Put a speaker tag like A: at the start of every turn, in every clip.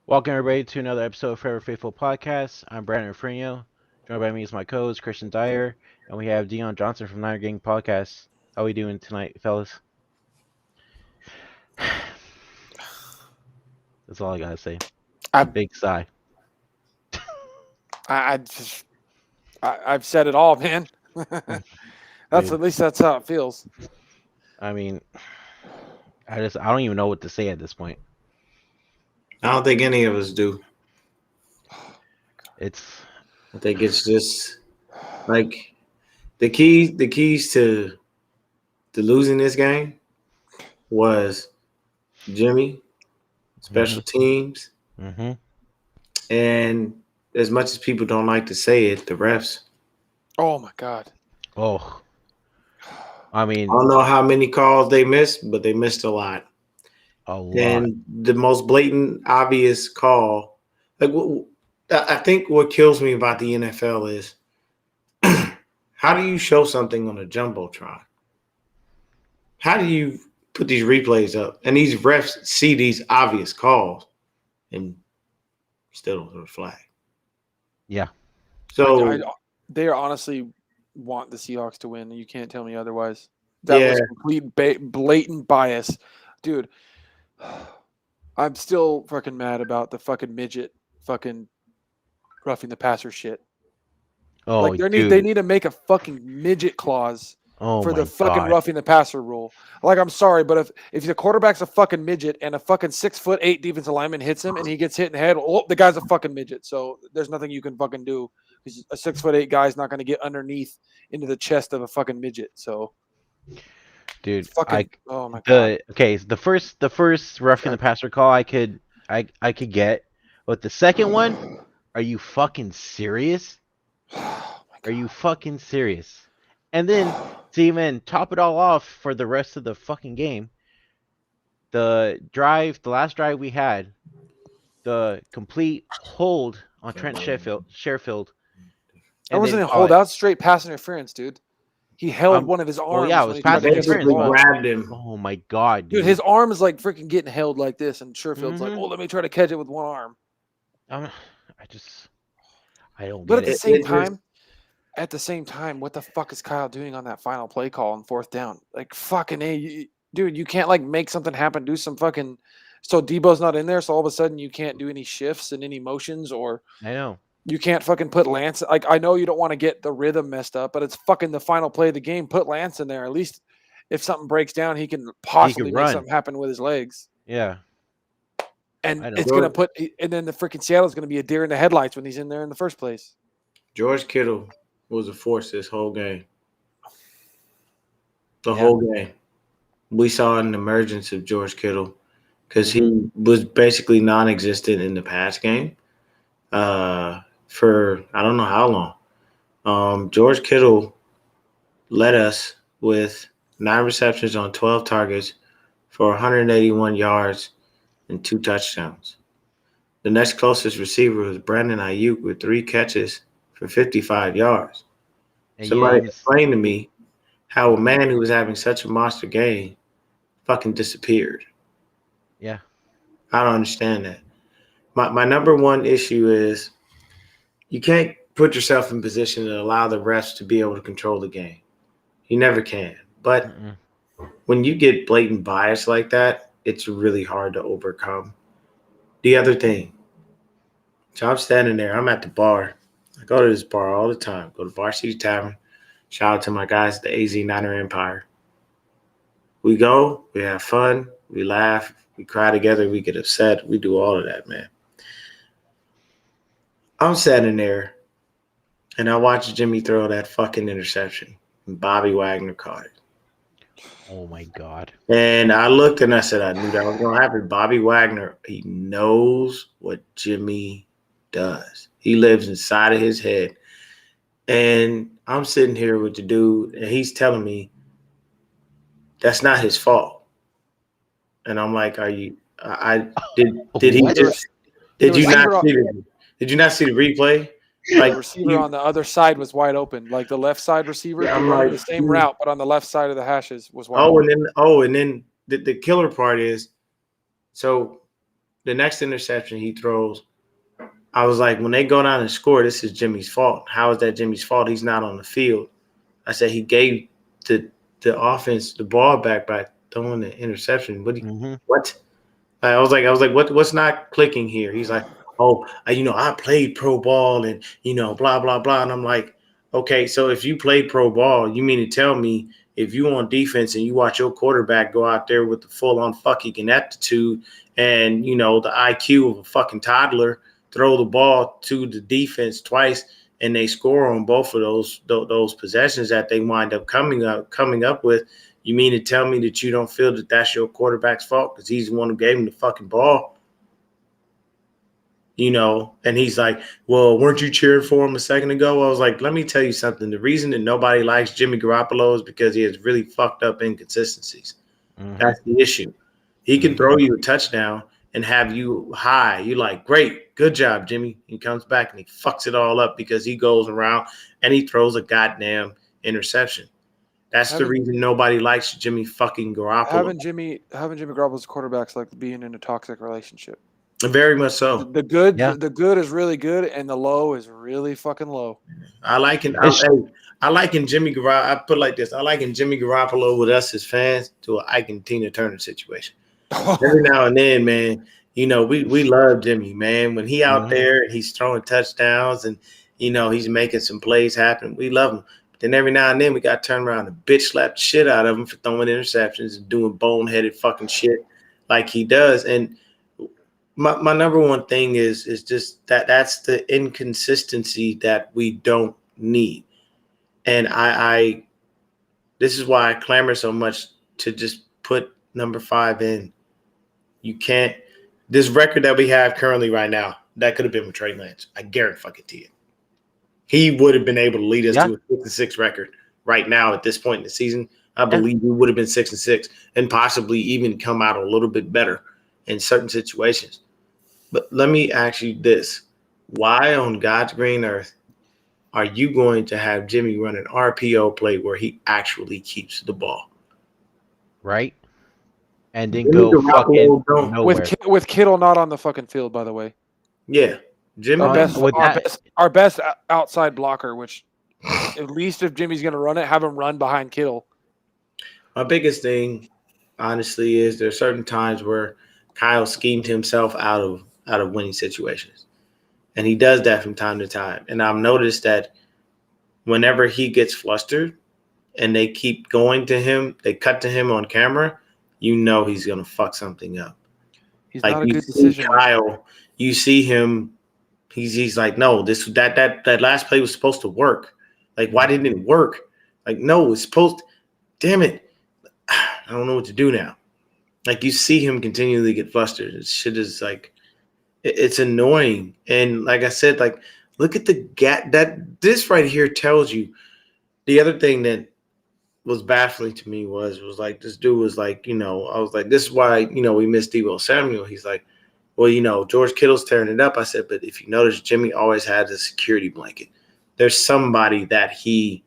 A: Welcome everybody to another episode of Forever Faithful Podcast. I'm Brandon Freno. Joined by me is my co-host Christian Dyer, and we have Deon Johnson from Niner Gang Podcast. How we doing tonight, fellas? That's all I gotta say.
B: I,
A: Big sigh.
B: I've said it all, man. That's
A: Dude,
B: at least that's how it feels.
A: I mean, I don't even know what to say at this point.
C: I don't think any of us do.
A: It's
C: I think it's just like the keys to losing this game was Jimmy, special teams,
A: mm-hmm.
C: and as much as people don't like to say it, the refs.
B: Oh my god.
A: Oh, I mean,
C: I don't know how many calls they missed, but they missed a lot.
A: a lot.
C: And the most blatant, obvious call, like I think what kills me about the NFL is how do you show something on a jumbotron? How do you put these replays up and these refs see these obvious calls and still don't throw a flag?
A: Yeah.
C: So
B: They honestly want the Seahawks to win. You can't tell me otherwise. That was complete blatant bias, dude. I'm still fucking mad about the fucking midget fucking roughing the passer shit.
A: Oh,
B: Like
A: dude.
B: they need to make a fucking midget clause for
A: my
B: the fucking
A: God.
B: roughing the passer rule. Like, I'm sorry, but if the quarterback's a fucking midget and a fucking 6'8" defensive lineman hits him and he gets hit in the head, the guy's a fucking midget. So there's nothing you can fucking do because a 6'8" guy's not going to get underneath into the chest of a fucking midget. So,
A: Dude,
B: fucking oh my god.
A: the first roughing the passer call I could get, but the second one, are you fucking serious? Are you fucking serious? And then to even top it all off for the rest of the fucking game, the last drive we had, the complete hold on Trent Sherfield.
B: That wasn't a hold out, straight pass interference, dude. He held one of his arms.
A: yeah, it was pass interference.
C: Grabbed him.
A: Oh my god,
B: dude! His arm is like freaking getting held like this, and Sherfield's like,
A: Mhm.
B: "Oh, let me try to catch it with one arm."
A: I don't
B: But
A: get
B: at the same time, what the fuck is Kyle doing on that final play call on fourth down? Like, fucking dude, you can't like make something happen. Do some fucking. So Debo's not in there, so all of a sudden you can't do any shifts and any motions, or
A: I know.
B: you can't fucking put Lance. Like, I know you don't want to get the rhythm messed up, but it's fucking the final play of the game. Put Lance in there. At least if something breaks down, he can possibly make something happen with his legs.
A: Yeah.
B: And it's going to put, and then the freaking Seattle's going to be a deer in the headlights when he's in there in the first place.
C: George Kittle was a force this whole game. The whole game. We saw an emergence of George Kittle because he was basically non-existent in the pass game for I don't know how long. George Kittle led us with 9 receptions on 12 targets for 181 yards and 2 touchdowns. The next closest receiver was Brandon Ayuk with 3 catches for 55 yards.
A: And
C: somebody explained to me how a man who was having such a monster game fucking disappeared.
A: Yeah.
C: I don't understand that. My number one issue is you can't put yourself in position to allow the refs to be able to control the game. You never can. But when you get blatant bias like that, it's really hard to overcome. The other thing, so I'm standing there. I'm at the bar. I go to this bar all the time. Go to Varsity Tavern. Shout out to my guys at the AZ Niner Empire. We go. We have fun. We laugh. We cry together. We get upset. We do all of that, man. I'm standing there, and I watch Jimmy throw that fucking interception. And Bobby Wagner caught it.
A: Oh, my God.
C: And I looked and I said, I knew that was going to happen. Bobby Wagner, he knows what Jimmy does. He lives inside of his head. And I'm sitting here with the dude, and he's telling me that's not his fault. And I'm like, are you did he just did you not see the replay?
B: Like the receiver on the other side was wide open. Like the left side receiver, running the same route, but on the left side of the hashes was wide open.
C: And then the killer part is, so the next interception he throws, I was like, when they go down and score, this is Jimmy's fault. How is that Jimmy's fault? He's not on the field. I said he gave the offense the ball back by throwing the interception. What? I was like, what's not clicking here? He's like, oh, I played pro ball and blah blah blah. And I'm like, okay, so if you played pro ball, you mean to tell me if you on defense and you watch your quarterback go out there with the full on fucking ineptitude and the IQ of a fucking toddler, throw the ball to the defense twice and they score on both of those possessions that they wind up coming up with. You mean to tell me that you don't feel that that's your quarterback's fault because he's the one who gave him the fucking ball? And he's like, well, weren't you cheering for him a second ago? I was like, let me tell you something. The reason that nobody likes Jimmy Garoppolo is because he has really fucked up inconsistencies. Mm-hmm. That's the issue. He can throw you a touchdown and have you high. You like, great, good job, Jimmy. He comes back and he fucks it all up because he goes around and he throws a goddamn interception. That's the reason nobody likes Jimmy fucking Garoppolo.
B: Having Jimmy Garoppolo's quarterbacks like being in a toxic relationship.
C: Very much so.
B: The good is really good, and the low is really fucking low.
C: I like Jimmy Garoppolo. I put it like this: I liken Jimmy Garoppolo with us as fans to an Ike and Tina Turner situation. Every now and then, man, we love Jimmy, man. When he out there and he's throwing touchdowns and he's making some plays happen, we love him. But then every now and then we got to turn around and bitch slap the shit out of him for throwing interceptions and doing boneheaded fucking shit like he does. And my number one thing is just that's the inconsistency that we don't need. And I this is why I clamor so much to just put number 5 in. You can't. This record that we have currently right now, that could have been with Trey Lance. I guarantee it. He would have been able to lead us to a 6-6 record right now at this point in the season. I believe we would have been 6-6 and possibly even come out a little bit better in certain situations. But let me ask you this. Why on God's green earth are you going to have Jimmy run an RPO play where he actually keeps the ball?
A: Right? And then go fucking nowhere.
B: With Kittle not on the fucking field, by the way.
C: Yeah. Jimmy,
B: our best outside blocker, which at least if Jimmy's going to run it, have him run behind Kittle.
C: My biggest thing, honestly, is there are certain times where Kyle schemed himself out of winning situations. And he does that from time to time. And I've noticed that whenever he gets flustered and they keep going to him, they cut to him on camera, he's going to fuck something up.
B: He's like, not a good decision.
C: Kyle, you see him, he's like, no, that last play was supposed to work. Like, why didn't it work? Like, no, it's supposed to, damn it. I don't know what to do now. Like, you see him continually get flustered. This shit is like, it's annoying. And like I said, like, look at the gap that this right here tells you. The other thing that was baffling to me was like, this dude was like, I was like, this is why, we missed Deebo Samuel. He's like, well, George Kittle's tearing it up. I said, but if you notice, Jimmy always has a security blanket. There's somebody that he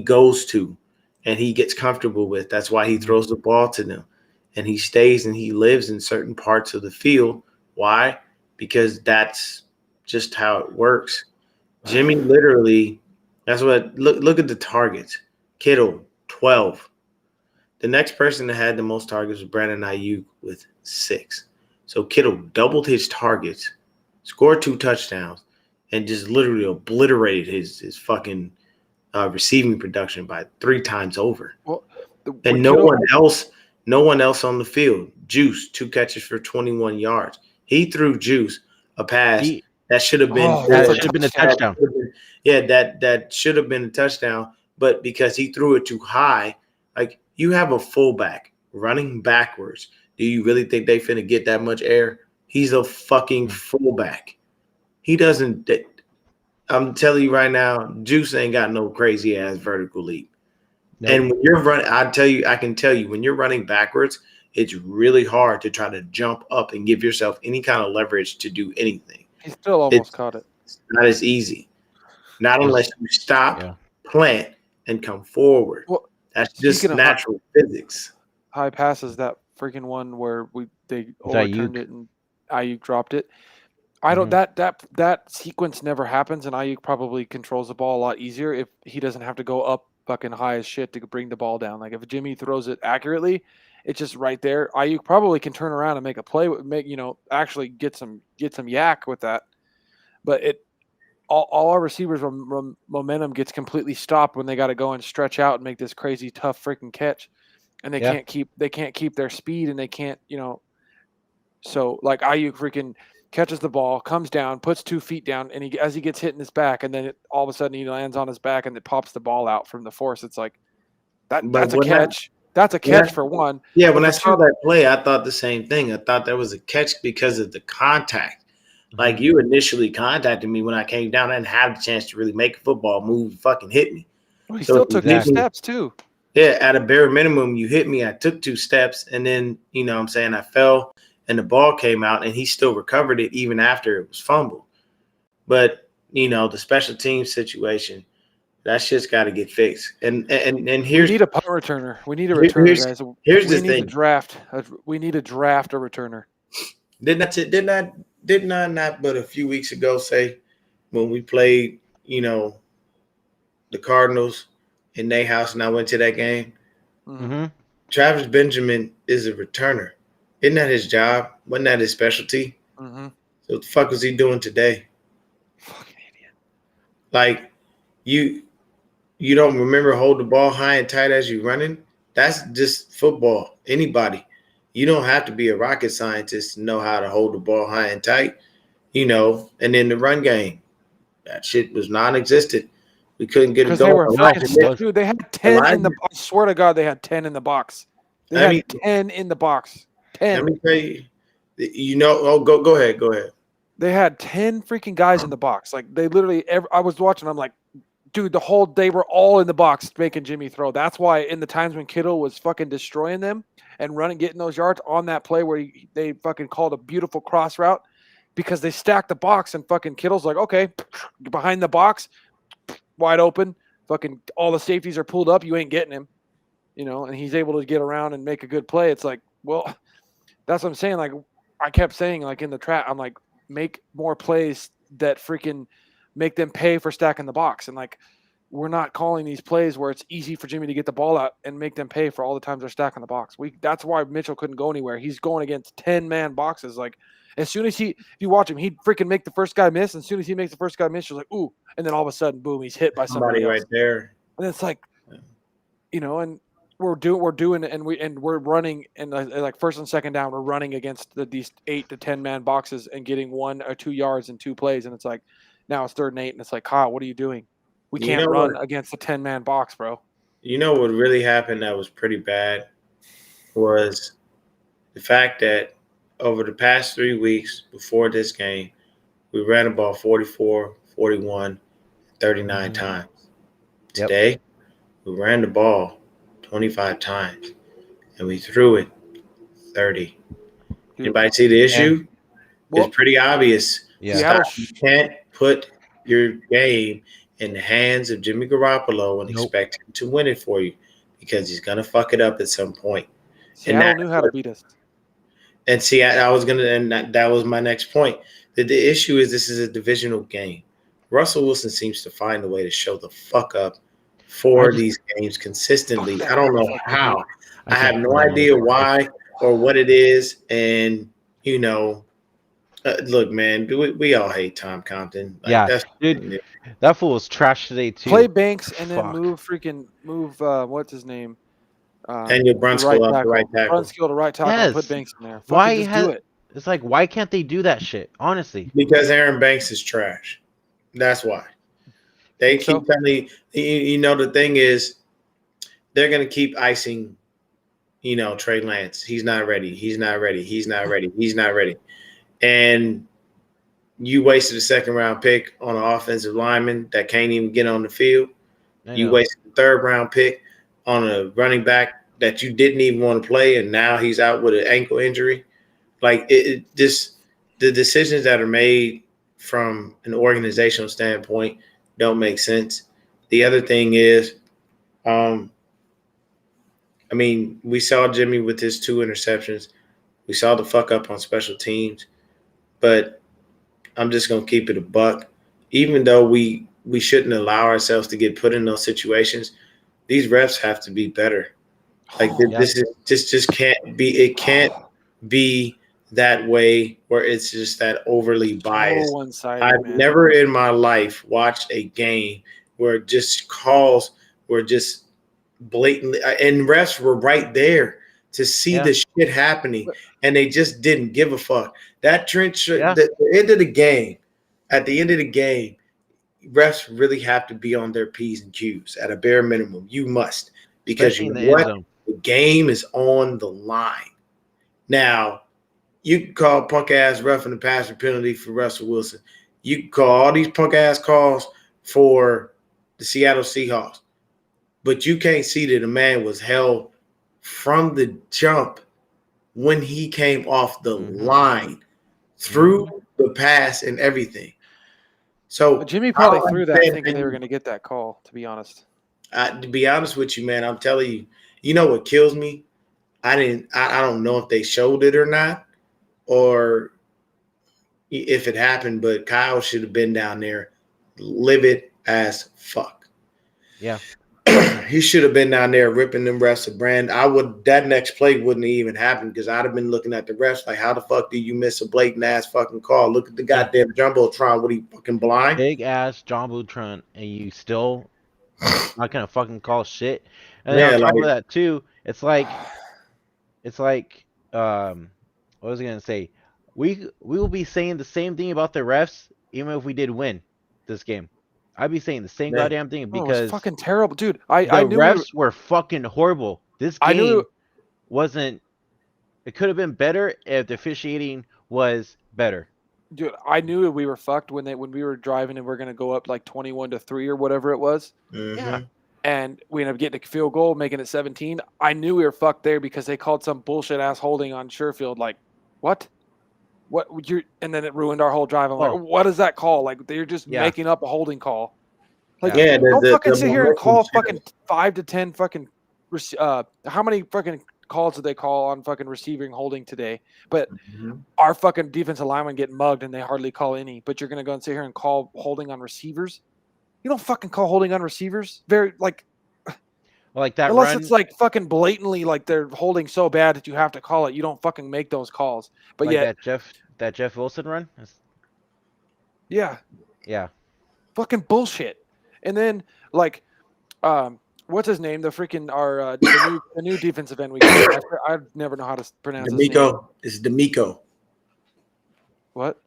C: goes to and he gets comfortable with. That's why he throws the ball to them. And he stays and he lives in certain parts of the field. Why? Because that's just how it works. Jimmy literally, that's what, look at the targets. Kittle, 12. The next person that had the most targets was Brandon Ayuk with 6. So Kittle doubled his targets, scored 2 touchdowns, and just literally obliterated his fucking receiving production by 3 times over. Well, and no one else on the field. Juice, 2 catches for 21 yards. He threw Juice a pass that should have been a touchdown. That should have been a touchdown, but because he threw it too high, like, you have a fullback running backwards. Do you really think they finna get that much air? He's a fucking fullback. He doesn't. I'm telling you right now, Juice ain't got no crazy ass vertical leap. Nope. And when you're running, I can tell you, when you're running backwards, it's really hard to try to jump up and give yourself any kind of leverage to do anything.
B: He still almost caught it.
C: It's not as easy. Not unless you stop, plant, and come forward. Well, that's just natural physics.
B: High passes, that freaking one where they overturned it and Ayuk dropped it. I don't that sequence never happens, and Ayuk probably controls the ball a lot easier if he doesn't have to go up fucking high as shit to bring the ball down. Like if Jimmy throws it accurately, it's just right there. Ayuk probably can turn around and make a play, actually get some yak with that. But all our receivers' momentum gets completely stopped when they got to go and stretch out and make this crazy tough freaking catch, and they can't keep their speed, and they can't. So like Ayuk freaking catches the ball, comes down, puts 2 feet down, and as he gets hit in his back, and then all of a sudden he lands on his back and it pops the ball out from the force. It's like that's a catch. That's a catch for one.
C: Yeah,
B: But
C: when I
B: for
C: saw
B: two,
C: that play, I thought the same thing. I thought that was a catch because of the contact. Like
A: Mm-hmm.
C: you initially contacted me when I came down. I didn't have the chance to really make a football move, fucking hit me.
B: he
C: So
B: still
C: if you
B: took 2
C: hit me,
B: steps too.
C: yeah, at a bare minimum, you hit me. I took 2 steps, and then what I'm saying, I fell, and the ball came out, and he still recovered it even after it was fumbled. But the special teams situation, that shit's got to get fixed. And
B: We
C: here's
B: need a punt returner. We need a
C: here-
B: returner,
C: here's
B: guys.
C: here's the
B: We need to
C: thing.
B: draft. We need to draft a returner.
C: Didn't I not but a few weeks ago say when we played, the Cardinals in their house, and I went to that game,
A: Mm-hmm.
C: Travis Benjamin is a returner. Isn't that his job? Wasn't that his specialty?
B: Mm-hmm.
C: So what the fuck was he doing today?
B: Fucking idiot.
C: Like you don't remember hold the ball high and tight as you running? That's just football. Anybody. You don't have to be a rocket scientist to know how to hold the ball high and tight, and in the run game. That shit was non-existent. We couldn't get it
B: Because they
C: going.
B: were fucking dude. They had 10 in the. I swear to God, they had 10 in the box. They had 10 in the box. 10.
C: Let me tell you. Oh, go ahead. Go ahead.
B: They had 10 freaking guys in the box. Like they literally. I was watching. I'm like, dude, they were all in the box making Jimmy throw. That's why in the times when Kittle was fucking destroying them and getting those yards on that play where they fucking called a beautiful cross route because they stacked the box and fucking Kittle's like, okay, behind the box. Wide open, fucking all the safeties are pulled up. You ain't getting him, and he's able to get around and make a good play. It's like, well, that's what I'm saying. Like I kept saying, like in the trap, I'm like, make more plays that freaking make them pay for stacking the box. And like, we're not calling these plays where it's easy for Jimmy to get the ball out and make them pay for all the times they're stacking the box. That's why Mitchell couldn't go anywhere. He's going against 10-man boxes. Like as soon as if you watch him, he'd freaking make the first guy miss. And as soon as he makes the first guy miss, you're like, ooh. And then all of a sudden, boom, he's hit by somebody else.
C: Right there.
B: And it's like, and we're doing, and we're running, and like first and second down, we're running against these 8 to 10-man boxes and getting 1 or 2 yards in 2 plays. And it's like, now it's 3rd and 8, and it's like, Kyle, what are you doing? We can't run against a 10-man box, bro.
C: You know what really happened that was pretty bad was the fact that over the past 3 weeks before this game, we ran the ball 44, 41, 39 times. Today, we ran the ball 25 times, and we threw it 30. Anybody see the issue? It's pretty obvious.
A: Yeah.
C: You can't put your game in the hands of Jimmy Garoppolo and expect him to win it for you because he's going to fuck it up at some point.
B: Seattle knew how to beat us.
C: And see, I was going to, and that was my next point. The issue is this is a divisional game. Russell Wilson seems to find a way to show the fuck up for these games consistently. I don't know how. I have no idea why or what it is. And, look, man, we all hate Tom Compton.
A: Dude, that fool was trash today, too.
B: Play Banks and then move, what's his name?
C: Daniel Brunskill off the right tackle.
B: Brunskill to right tackle and put Banks in there. Do it.
A: It's like, why can't they do that shit? Honestly,
C: because Aaron Banks is trash. That's why. They keep telling you. The thing is, they're gonna keep icing. Trey Lance. He's not ready. He's not ready. He's not ready. He's not ready. And you wasted a 2nd-round pick on an offensive lineman that can't even get on the field. You wasted a 3rd-round pick on a running back that you didn't even want to play, and now he's out with an ankle injury. Like the decisions that are made from an organizational standpoint don't make sense. The other thing is, we saw Jimmy with his 2 interceptions. We saw the fuck up on special teams. but I'm just gonna keep it a buck. Even though we shouldn't allow ourselves to get put in those situations, these refs have to be better. Like this is just can't be. It can't be that way where it's just that overly biased.
B: So one-sided,
C: I've
B: man.
C: never in my life watched a game where just calls were just blatantly, and refs were right there to see the shit happening, and they just didn't give a fuck. That trench, the end of the game, at the end of the game, refs really have to be on their P's and Q's at a bare minimum. You must, because
A: Especially
C: you
A: in
C: know
A: the end
C: what?
A: zone.
C: The game is on the line. Now, you can call punk ass roughing the passer penalty for Russell Wilson. You can call all these punk ass calls for the Seattle Seahawks. But you can't see that a man was held from the jump when he came off the line through the pass and everything. So
B: But Jimmy probably threw that thinking they were going to get that call, to be honest.
C: To be honest with you, man, I'm telling you, you know what kills me? I don't know if they showed it or not, or if it happened, but Kyle should have been down there livid as fuck.
A: Yeah.
C: He should have been down there ripping them refs a brand. That next play wouldn't have even happened because I'd have been looking at the refs like, how the fuck do you miss a blatant ass fucking call? Look at the goddamn jumbotron. What, are you fucking blind?
A: Big ass Jumbotron, and you still not gonna fucking call shit. And then on top of that too, it's like what was I gonna say? We will be saying the same thing about the refs, even if we did win this game. I'd be saying the same goddamn thing because
B: it was fucking terrible, dude.
A: The refs were fucking horrible. This game wasn't. It could have been better if the officiating was better.
B: Dude, I knew we were fucked when we were driving and we're gonna go up like 21-3 or whatever it was.
A: Yeah.
B: And we ended up getting a field goal, making it 17. I knew we were fucked there because they called some bullshit ass holding on Sherfield. Like, what? And then it ruined our whole drive. I'm like, what is that call? Like, they're just making up a holding call. Like, don't fucking sit here and call fucking 5 to 10 fucking. How many fucking calls did they call on fucking receiving holding today? But our fucking defensive linemen get mugged and they hardly call any. But you're gonna go and sit here and call holding on receivers? You don't fucking call holding on receivers. Very like
A: that.
B: Unless it's like fucking blatantly like they're holding so bad that you have to call it. You don't fucking make those calls. But
A: like that Jeff Wilson run.
B: Yeah.
A: Yeah.
B: Fucking bullshit. And then like, what's his name? The freaking the new defensive end we got. I never know how to pronounce his name.
C: It's D'Amico.
B: What?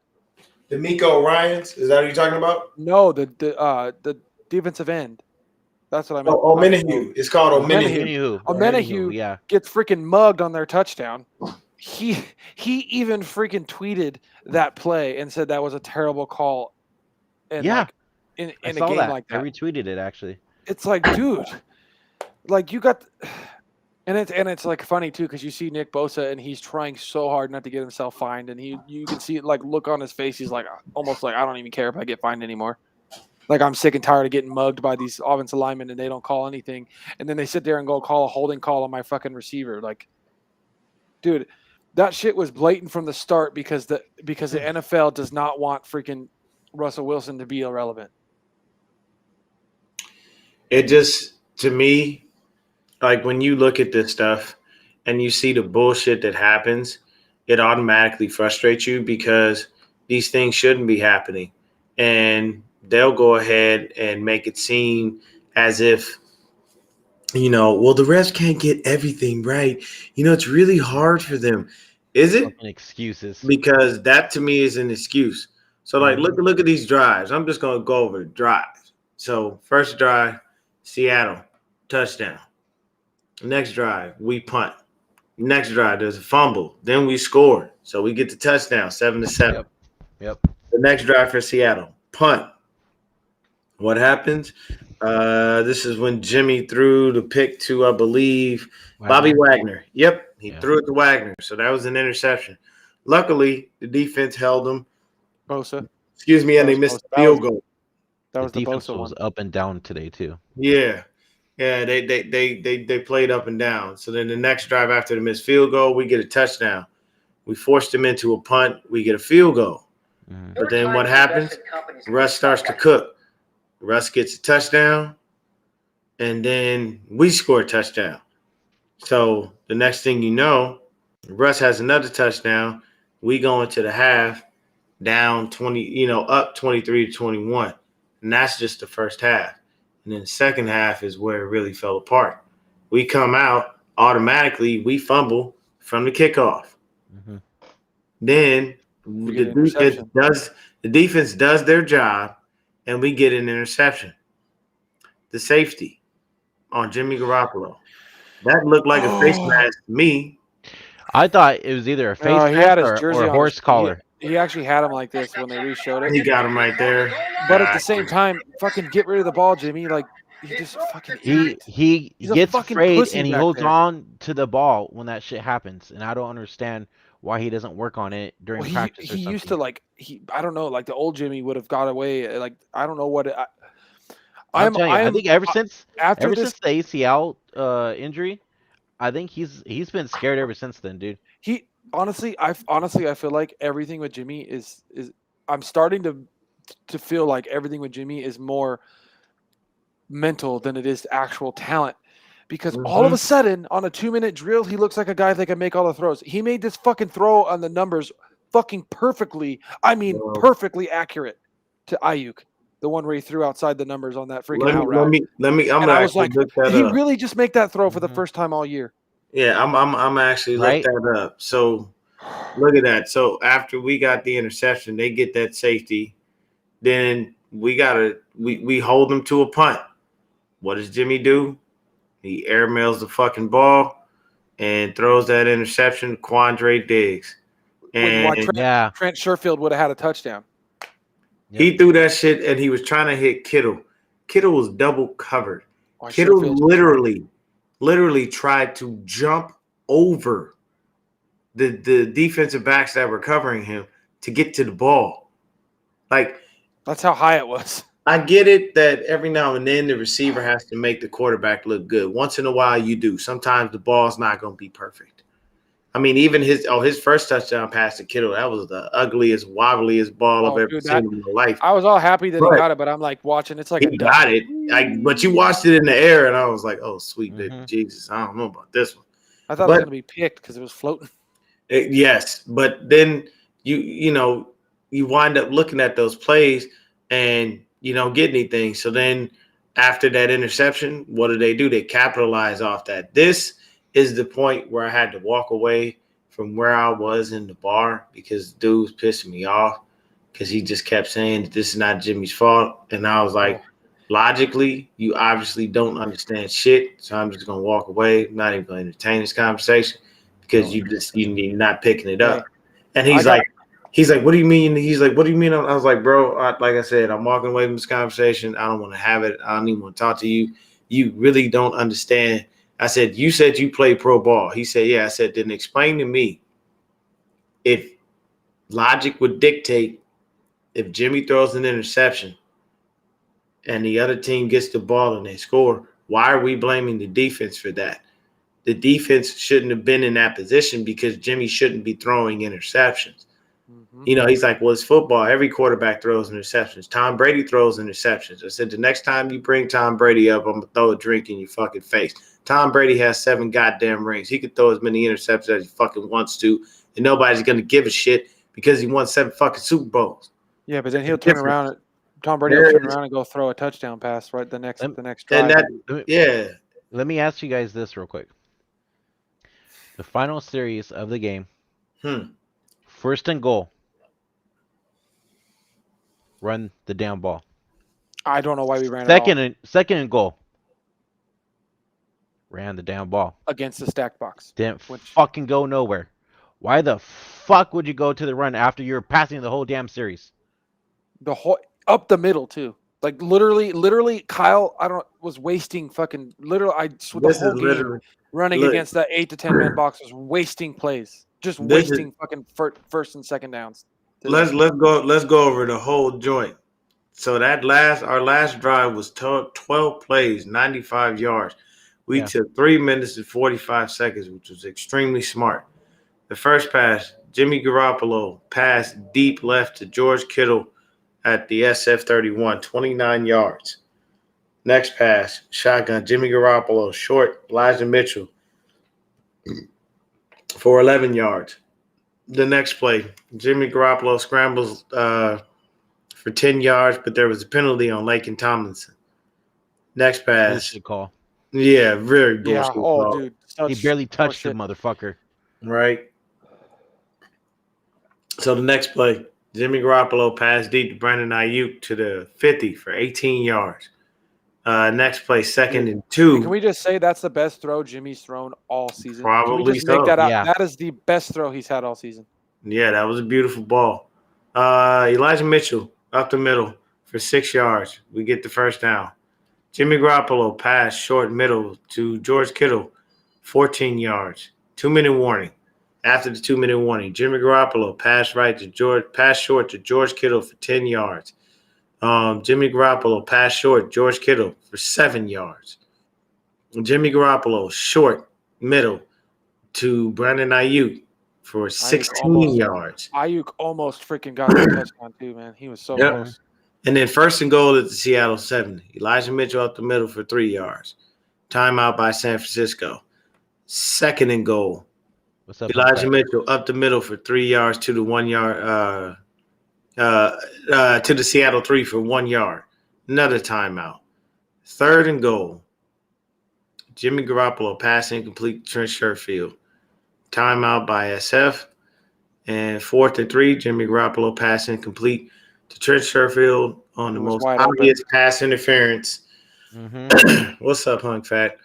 C: D'Amico Ryans? Is that what you're talking about?
B: No, the defensive end. That's what I meant.
C: Oh, Omenahue. It's called Omenahue.
B: Omenahue gets freaking mugged on their touchdown. He even freaking tweeted that play and said that was a terrible call. And like, in a game like that.
A: I retweeted it actually.
B: It's like, dude, like you got, and it's like funny too because you see Nick Bosa and he's trying so hard not to get himself fined, and you can see it like look on his face. He's like almost like I don't even care if I get fined anymore. Like I'm sick and tired of getting mugged by these offensive linemen and they don't call anything, and then they sit there and go call a holding call on my fucking receiver. Like, dude, that shit was blatant from the start because the NFL does not want freaking Russell Wilson to be irrelevant.
C: It just, to me, like when you look at this stuff and you see the bullshit that happens, it automatically frustrates you because these things shouldn't be happening. And they'll go ahead and make it seem as if, well, the refs can't get everything right. It's really hard for them. Is it?
A: Excuses.
C: Because that to me is an excuse. So like, look at these drives. I'm just going to go over the drives. So first drive, Seattle, touchdown. Next drive, we punt. Next drive, there's a fumble. Then we score. So we get the touchdown, 7-7.
A: Yep.
C: The next drive for Seattle, punt. What happens? This is when Jimmy threw the pick to, I believe, Bobby Wagner. Yep, he threw it to Wagner. So that was an interception. Luckily, the defense held him.
B: Bosa.
C: Excuse me, and they missed the field goal.
B: That was the
A: defense
B: Bosa
A: was
B: one.
A: up and down today too.
C: Yeah, they played up and down. So then the next drive after the missed field goal, we get a touchdown. We forced them into a punt. We get a field goal. But then what happens? Russ starts to cook. Russ gets a touchdown, and then we score a touchdown. So the next thing you know, Russ has another touchdown. We go into the half down 20, up 23-21. And that's just the first half. And then the second half is where it really fell apart. We come out, automatically, we fumble from the kickoff.
A: Mm-hmm.
C: Then the defense does their job, and we get an interception. The safety on Jimmy Garoppolo. That looked like a face mask to me.
A: I thought it was either a face
B: he had
A: mask
B: his jersey
A: or a
B: on
A: horse collar.
B: He actually had him like this when they re-showed it.
C: He got him right there.
B: But at the same time, fucking get rid of the ball, Jimmy. Like, he just fucking
A: He
B: He's a
A: gets
B: fucking
A: afraid
B: pussy
A: and he
B: back
A: holds
B: there.
A: on to the ball when that shit happens, and I don't understand why he doesn't work on it during practice.
B: He used to I don't know, like the old Jimmy would have got away. Like, I don't know what
A: I think ever since the ACL injury, I think he's been scared ever since then, dude.
B: I feel like everything with Jimmy is I'm starting to feel like everything with Jimmy is more mental than it is actual talent. Because all of a sudden, on a 2-minute drill, he looks like a guy that can make all the throws. He made this fucking throw on the numbers fucking perfectly. I mean, perfectly accurate to Ayuk. The one where he threw outside the numbers on that freaking out route.
C: I was like,
B: he really just make that throw for the first time all year.
C: Yeah, I'm actually look that up. So look at that. So after we got the interception, they get that safety. Then we hold them to a punt. What does Jimmy do? He airmails the fucking ball and throws that interception to Quandre Diggs. And
B: Trent Sherfield would have had a touchdown.
A: Yep.
C: He threw that shit and he was trying to hit Kittle. Kittle was double covered. Kittle literally tried to jump over the defensive backs that were covering him to get to the ball. Like,
B: that's how high it was.
C: I get it that every now and then the receiver has to make the quarterback look good. Once in a while you do. Sometimes the ball's not going to be perfect. I mean, even his first touchdown pass to Kittle, that was the ugliest, wobbliest ball I've ever seen in my life.
B: I was all happy that he got it, but I'm like watching. It's like
C: he got it. But you watched it in the air, and I was like, "Oh, sweet Jesus, I don't know about this one."
B: I thought it was going to be picked because it was floating.
C: Yes, but then you wind up looking at those plays and you don't get anything. So then after that interception, what do? They capitalize off that. This is the point where I had to walk away from where I was in the bar because dude was pissing me off because he just kept saying that this is not Jimmy's fault. And I was like, logically, you obviously don't understand shit. So I'm just going to walk away. I'm not even going to entertain this conversation because you're not picking it up. And he's like, what do you mean? He's like, what do you mean? I was like, bro, like I said, I'm walking away from this conversation. I don't want to have it. I don't even want to talk to you. You really don't understand. I said, you said you play pro ball. He said, yeah. I said, then explain to me if logic would dictate if Jimmy throws an interception and the other team gets the ball and they score, why are we blaming the defense for that? The defense shouldn't have been in that position because Jimmy shouldn't be throwing interceptions. He's like, well, it's football. Every quarterback throws interceptions. Tom Brady throws interceptions. I said, the next time you bring Tom Brady up, I'm going to throw a drink in your fucking face. Tom Brady has 7 goddamn rings. He could throw as many interceptions as he fucking wants to, and nobody's going to give a shit because he won 7 fucking Super Bowls.
B: Yeah, but then he'll turn around. Tom Brady will turn around and go throw a touchdown pass right the next drive.
A: Let me ask you guys this real quick. The final series of the game. First and goal. Run the damn ball.
B: I don't know why we ran it.
A: Second and goal. Ran the damn ball.
B: Against the stack box.
A: Didn't fucking go nowhere. Why the fuck would you go to the run after you're passing the whole damn series?
B: The whole up the middle too. Like literally Kyle, was wasting fucking the whole game running against that 8 to 10 man box was wasting plays. Just wasting fucking first and second downs.
C: Let's go over the whole joint. So our last drive was 12 plays, 95 yards. We took 3 minutes and 45 seconds, which was extremely smart. The first pass, Jimmy Garoppolo pass deep left to George Kittle at the SF-31, 29 yards. Next pass, shotgun, Jimmy Garoppolo, short, Elijah Mitchell for 11 yards. The next play, Jimmy Garoppolo scrambles for 10 yards, but there was a penalty on Laken Tomlinson. Next pass.
A: Bullshit call.
C: Yeah, very bullshit
B: Yeah. Oh,
C: call.
B: dude.
A: He barely touched the motherfucker.
C: Right. So the next play, Jimmy Garoppolo passed deep to Brandon Ayuk to the 50 for 18 yards. Next play, second and 2.
B: Can we just say that's the best throw Jimmy's thrown all season?
C: Probably
B: Can we just
C: so.
B: make that out?
A: Yeah.
B: That is the best throw he's had all season.
C: Yeah, that was a beautiful ball. Elijah Mitchell up the middle for 6 yards. We get the first down. Jimmy Garoppolo pass short middle to George Kittle, 14 yards. 2-minute warning. After the 2-minute warning, Jimmy Garoppolo pass short to George Kittle for 10 yards. Jimmy Garoppolo pass short, George Kittle for 7 yards. Jimmy Garoppolo short middle to Brandon Ayuk for 16 yards.
B: Ayuk almost freaking got the touchdown too, man. He was so close.
C: And then first and goal at the Seattle 70. Elijah Mitchell up the middle for 3 yards. Timeout by San Francisco. Second and goal.
A: What's up,
C: Elijah Mitchell up the middle for 3 yards to the 1 yard to the Seattle 3 for 1 yard. Another timeout. Third and goal. Jimmy Garoppolo pass incomplete to Trent Sherfield. Timeout by SF. And 4th and 3, Jimmy Garoppolo pass incomplete to Trent Sherfield on the most obvious pass interference.
A: Mm-hmm.
C: What's up, Hunk Fat?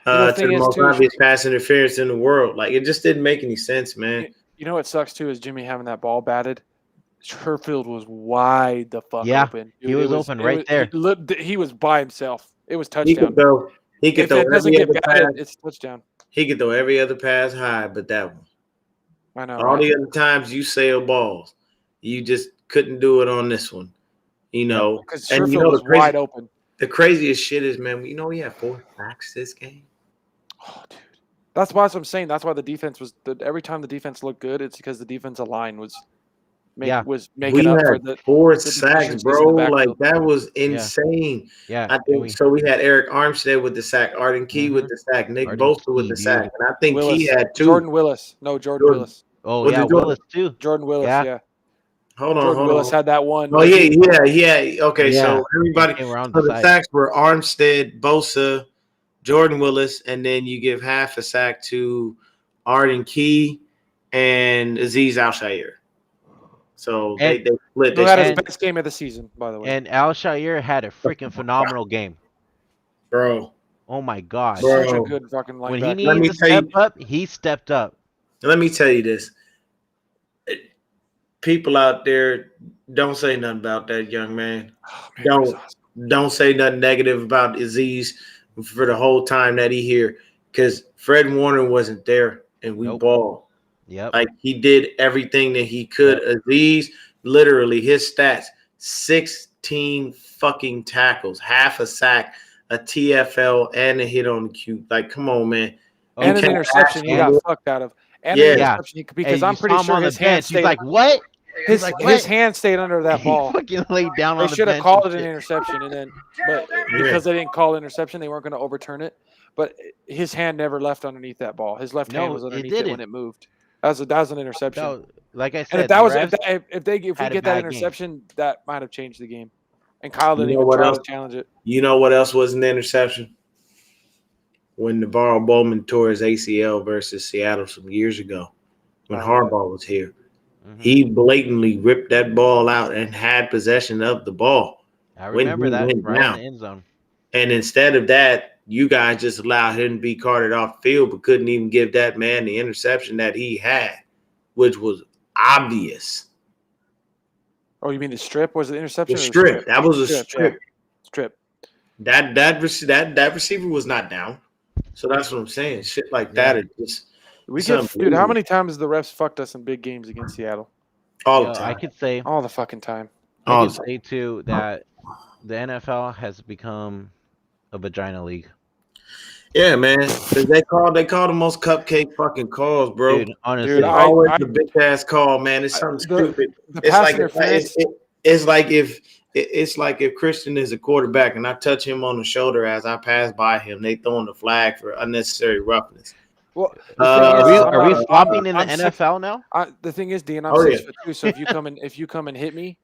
B: The
C: to the most obvious pass interference in the world. Like, it just didn't make any sense, man.
B: You know what sucks too is Jimmy having that ball batted. Sherfield was wide the fuck open. Dude,
A: he was open right there.
B: He was by himself. It was touchdown.
C: He could throw
B: if it doesn't
C: every
B: get
C: other
B: batted,
C: pass.
B: it's touchdown.
C: He could throw every other pass high, but that one.
B: I know.
C: All the other times you sail balls, you just couldn't do it on this one. You know,
B: because
C: and
B: Sherfield was wide open.
C: The craziest shit is, man, you know, we had 4 sacks this game.
B: Oh, dude. That's why I'm saying. That's why the defense was. Every time the defense looked good, it's because the defensive line was making up for the
C: 4 sacks, bro. Like, that was insane.
A: Yeah.
C: I think so. We had Eric Armstead with the sack, Arden Key with the sack, Nick Bosa with the sack, and I think Key had 2.
B: Jordan Willis. Willis.
A: Oh, yeah, Willis too.
B: Jordan Willis, yeah.
C: Hold on.
B: Jordan Willis had that one.
C: Oh, yeah. Okay, so everybody, the sacks were Armstead, Bosa, Jordan Willis, and then you give half a sack to Arden Key and Azeez Al-Shaair. So they split.
B: They had his best game of the season, by the way.
A: And Al-Shaair had a freaking phenomenal game.
C: Bro.
A: Oh, my God.
B: Such a good fucking linebacker.
A: When he needed to step up, he stepped up.
C: Let me tell you this. People out there, don't say nothing about that young man. Oh, man, don't say nothing negative about Azeez for the whole time that he here, because Fred Warner wasn't there and we balled.
A: Yep.
C: Like, he did everything that he could. Azeez, literally, his stats: 16 fucking tackles, half a sack, a TFL, and a hit on the cue. Like, come on, man.
B: And an interception he got fucked out of. And an interception because I'm pretty sure his hand stayed.
A: He's like, what?
B: His hand stayed under that ball.
A: He fucking laid down on the bench.
B: They should have called it an interception, but because they didn't call interception, they weren't going to overturn it. But his hand never left underneath that ball. His left hand was underneath it when it moved. That was an interception.
A: No, like I said,
B: and if we get that interception, that might have changed the game. And Kyle didn't even try to challenge it.
C: You know what else was an interception? When Navarro Bowman tore his ACL versus Seattle some years ago, when Harbaugh was here. Mm-hmm. He blatantly ripped that ball out and had possession of the ball.
A: I remember that right in the end zone.
C: And instead of that, you guys just allowed him to be carted off the field, but couldn't even give that man the interception that he had, which was obvious.
B: Oh, you mean the strip? Was it the interception?
C: The strip. That was a strip.
B: Yeah. Strip.
C: That receiver was not down. So that's what I'm saying. Shit like that is just.
B: Dude, how many times has the refs fucked us in big games against Seattle?
C: All the time.
A: I could say
B: all the fucking time.
A: I could say too that the NFL has become a vagina league.
C: Yeah, man. 'Cause they call the most cupcake fucking calls, bro.
A: Dude, honestly,
B: Dude,
C: It's
B: I
C: always a bitch ass call, man. It's something
B: the
C: stupid. It's
B: pass
C: like
B: interference.
C: it's like it's like if Christian is a quarterback and I touch him on the shoulder as I pass by him, they throwing the flag for unnecessary roughness.
B: Well, the thing is, I'm
A: are we
B: not.
A: flopping in the
B: I'm six.
A: NFL now?
B: The thing is, Dean, I'm
C: Oh yeah,
B: 6'2", so if you come and hit me,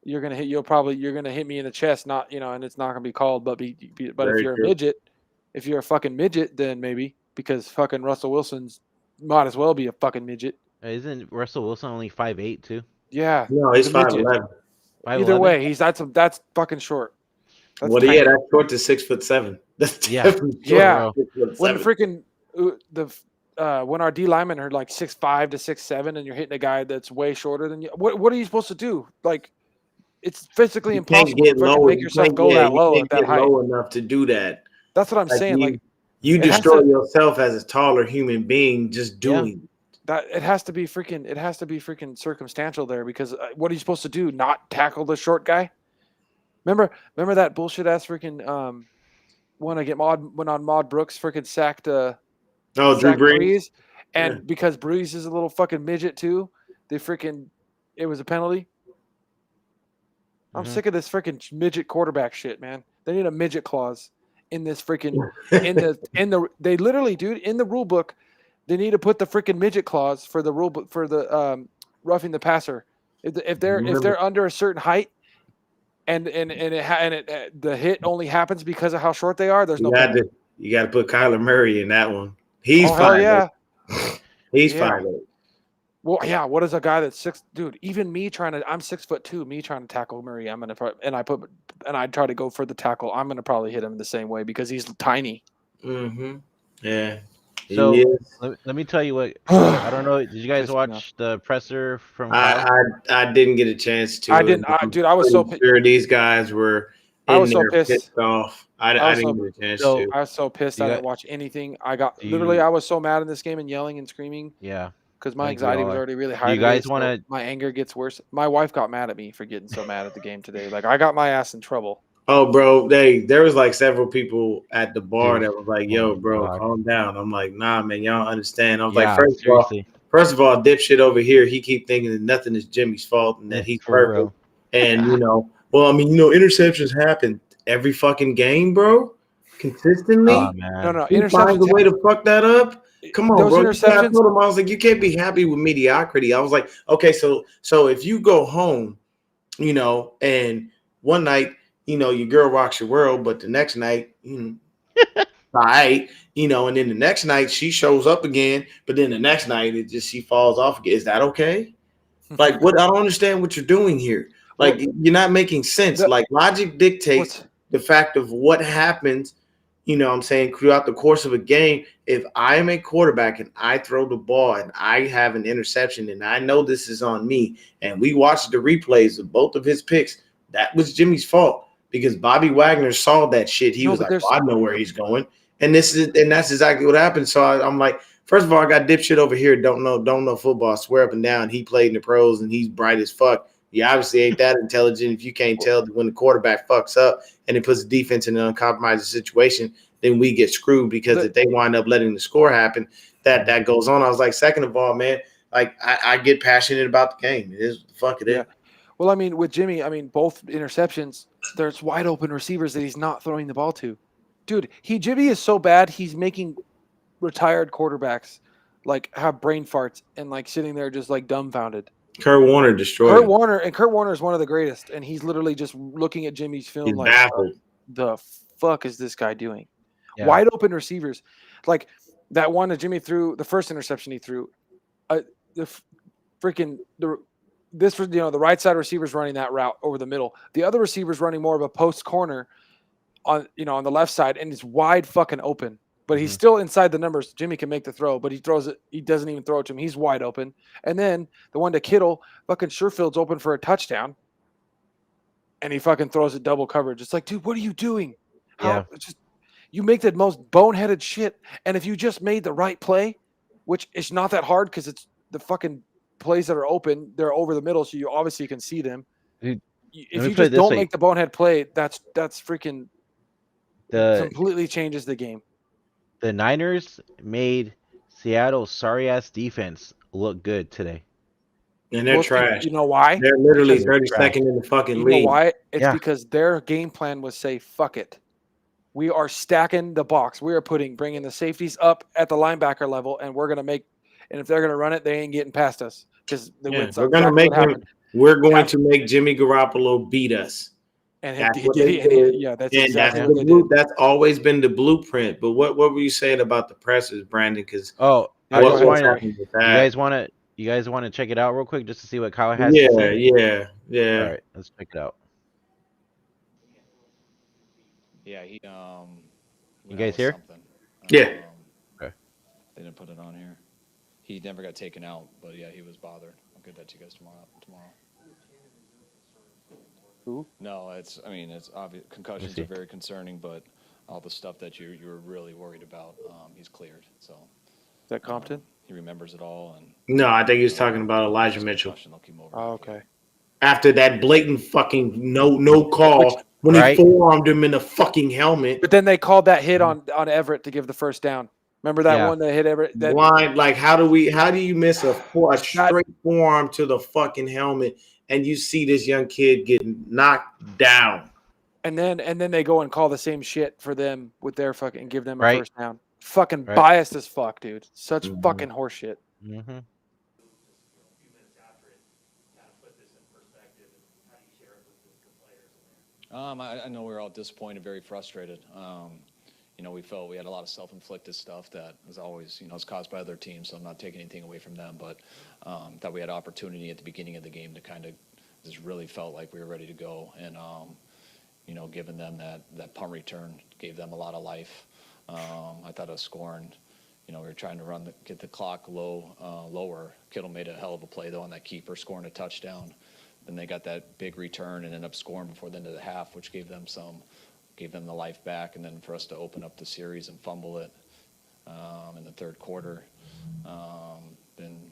B: you're gonna hit me in the chest, not and it's not gonna be called. But but if
C: very
B: you're a
C: true.
B: midget, if you're a fucking midget, then maybe because fucking Russell Wilson's might as well be a fucking midget.
A: Isn't Russell Wilson only 5'8" too?
B: Yeah,
C: No,
B: he's
C: he's
B: a midget.
C: 5'11".
B: Either
A: 5'11"?
B: way, that's fucking short. That's
C: Well, yeah,
B: tiny.
C: that's short to 6'7". That's
A: Yeah,
C: definitely short
B: Yeah.
C: to
B: When
C: 6'7".
B: freaking when our D linemen are like 6'5" to 6'7", and you're hitting a guy that's way shorter than you, what are you supposed to do? Like, it's physically
C: You can't
B: impossible to
C: get
B: fucking
C: low.
B: make
C: You
B: yourself
C: can't.
B: go
C: Yeah,
B: that
C: you
B: low
C: can't
B: at that
C: get
B: height.
C: low enough to do that.
B: That's what I'm
C: Like
B: saying. Like,
C: you
B: it has
C: destroy
B: to
C: yourself as a taller human being just doing.
B: that it has to be freaking circumstantial there because what are you supposed to do? Not tackle the short guy? Remember that bullshit ass freaking when Maud Brooks freaking sacked
C: Oh, Drew Brees.
B: Breeze,
C: Yeah.
B: and because Breeze is a little fucking midget too, it was a penalty. I'm
A: Mhm.
B: sick of this freaking midget quarterback shit, man. They need a midget clause in this freaking they literally, dude, in the rule book, they need to put the freaking midget clause for the rule book for the roughing the passer. If they're under a certain height and the hit only happens because of how short they are, there's no penalty.
C: You got to put Kyler Murray in that one. He's
B: Oh hell
C: 5'8".
B: yeah.
C: He's
B: Yeah.
C: 5'8".
B: Well, yeah. What is a guy that's dude? Even me I'm 6'2". Me trying to tackle Murray, I try to go for the tackle. I'm gonna probably hit him the same way because he's tiny.
C: Mm-hmm. Yeah.
A: So
C: He is.
A: let me tell you what. I don't know. Did you guys
B: Pissed me
A: watch the presser from
C: I,
A: Kyle?
C: I didn't get a chance to.
B: I didn't.
C: and I'm
B: Dude, I was
C: pretty sure these guys were
B: I
C: in
B: was so
C: there
B: pissed.
C: pissed off. I
B: I was
C: didn't
B: so
C: get a chance
A: So
C: to.
B: I was so pissed.
A: You
B: I
A: got-
B: didn't watch anything. I was so mad in this game and yelling and screaming
A: Yeah.
B: because
A: I
B: my
A: think we
B: anxiety
A: all
B: was
A: are.
B: already really
A: Do
B: high.
A: you guys
B: today,
A: want
B: so
A: to?
B: my anger gets worse. My wife got mad at me for getting so mad at the game today. Like I got my ass in trouble.
C: Oh, bro, there was like several people at the bar
A: Dude.
C: that was like,
A: Oh
C: "Yo,
A: my
C: bro,
A: God.
C: calm down." I'm like, "Nah, man, y'all don't understand." I was like,
A: Yeah. Seriously.
C: first of all, dipshit over here, he keep thinking that nothing is Jimmy's fault and that he's
A: For
C: perfect.
A: real.
C: And well, I mean, interceptions happen every fucking game, bro, consistently.
A: Oh
B: No,
A: man.
B: no,
C: He finds a
B: interceptions.
C: way to fuck that up. Come on,
B: Those
C: bro. I
B: interceptions.
C: told him, I was like, you can't be happy with mediocrity. I was like, okay, so if you go home, and one night, your girl rocks your world, but the next night, all right, and then the next night she shows up again, but then the next night she falls off again. Is that okay? Like, what? I don't understand what you're doing here. Like,
B: Well,
C: you're not making sense. Like, logic dictates the fact of what happens, what I'm saying, throughout the course of a game. If I am a quarterback and I throw the ball and I have an interception and I know this is on me, and we watched the replays of both of his picks, that was Jimmy's fault because Bobby Wagner saw that shit. He was like, well, I know where he's going. And that's exactly what happened. So I'm like, first of all, I got dipshit over here, don't know football, swear up and down. He played in the pros and he's bright as fuck. You obviously ain't that intelligent if you can't tell that when the quarterback fucks up and it puts the defense in an uncompromising situation, then we get screwed because if they wind up letting the score happen, that goes on. I was like, second of all, man, like I get passionate about the game. It is fuck it is.
B: Well, I mean, with Jimmy, both interceptions, there's wide open receivers that he's not throwing the ball to. Dude, Jimmy is so bad, he's making retired quarterbacks like have brain farts and like sitting there just like dumbfounded.
C: Kurt Warner destroyed
B: Kurt
C: him.
B: Warner is one of the greatest, and he's literally just looking at Jimmy's film
C: He's
B: like,
C: baffled.
B: the fuck is this guy doing?
A: Yeah.
B: Wide open receivers, like that one that Jimmy threw, the first interception he threw, the right side receiver's running that route over the middle. The other receiver's running more of a post corner on the left side, and it's wide fucking open. But he's still inside the numbers. Jimmy can make the throw, but he throws it. He doesn't even throw it to him. He's wide open. And then the one to Kittle, fucking Sherfield's open for a touchdown, and he fucking throws it double coverage. It's like, dude, what are you doing? You make the most boneheaded shit. And if you just made the right play, which is not that hard because it's the fucking plays that are open, they're over the middle, so you obviously can see them.
A: Dude,
B: if you just don't make the bonehead play, that's freaking completely changes the game.
A: The Niners made Seattle's sorry ass defense look good today.
C: And they're
B: Well,
C: trash.
B: you know why?
C: They're literally
B: Because
C: 32nd in the fucking
B: you know
C: league.
B: why? It's
A: Yeah.
B: because their game plan was say, fuck it. We are stacking the box. We are bringing the safeties up at the linebacker level, and we're gonna make. And if they're gonna run it, they ain't getting past us because
C: Yeah,
B: that's
C: we're gonna
B: exactly
C: make
B: what happened.
C: We're going
B: That's-
C: to make Jimmy Garoppolo beat us.
B: And
C: That's
B: he
C: what
B: did.
C: they
B: And
C: did.
B: yeah, that's
C: And
B: exactly
C: that's
B: what they did.
C: That's always been the blueprint. But what were you saying about the pressers, Brandon? Because
A: Oh,
B: Yeah,
A: I
B: go
A: just
B: ahead,
A: wanted.
B: sorry.
C: happened with
A: You
C: that?
A: guys want to check it out real quick just to see what Kyle has to
C: Yeah,
A: say.
C: yeah.
A: All right, let's check it out.
D: Yeah, he
A: You
D: went
A: guys
D: out with
A: here?
D: something.
C: Yeah.
A: Okay.
D: They didn't put it on here. He never got taken out, but yeah, he was bothered. I'll get that to you guys tomorrow.
B: Who?
D: No, it's obvious. Concussions
A: see.
D: are very concerning, but all the stuff that you were really worried about, he's cleared. So
B: Is that Compton?
D: he remembers it all, and
C: No, I think he was talking about Elijah Mitchell.
D: concussion, they'll keep him over
B: Oh,
D: the game.
B: okay.
C: After that blatant fucking no call when he
A: Right.
C: forearmed him in the fucking helmet.
B: But then they called that hit on Everett to give the first down. Remember that
A: Yeah.
B: one that hit Everett? That,
C: Blind, like how do you miss a straight forearm to the fucking helmet and you see this young kid getting knocked down?
B: and then they go and call the same shit for them with their fucking give them a
A: Right.
B: first down. Fucking
A: Right.
B: biased as fuck, dude. Such
C: Mhm.
B: fucking horseshit.
A: Mm-hmm.
D: I know we were all disappointed, very frustrated. We felt we had a lot of self-inflicted stuff that was always, it's caused by other teams, so I'm not taking anything away from them, but thought we had opportunity at the beginning of the game to kind of just really felt like we were ready to go. And, giving them that punt return gave them a lot of life. I thought us scoring, we were trying to get the clock lower. Kittle made a hell of a play, though, on that keeper, scoring a touchdown. Then they got that big return and ended up scoring before the end of the half, which gave them the life back. And then for us to open up the series and fumble it in the third quarter, then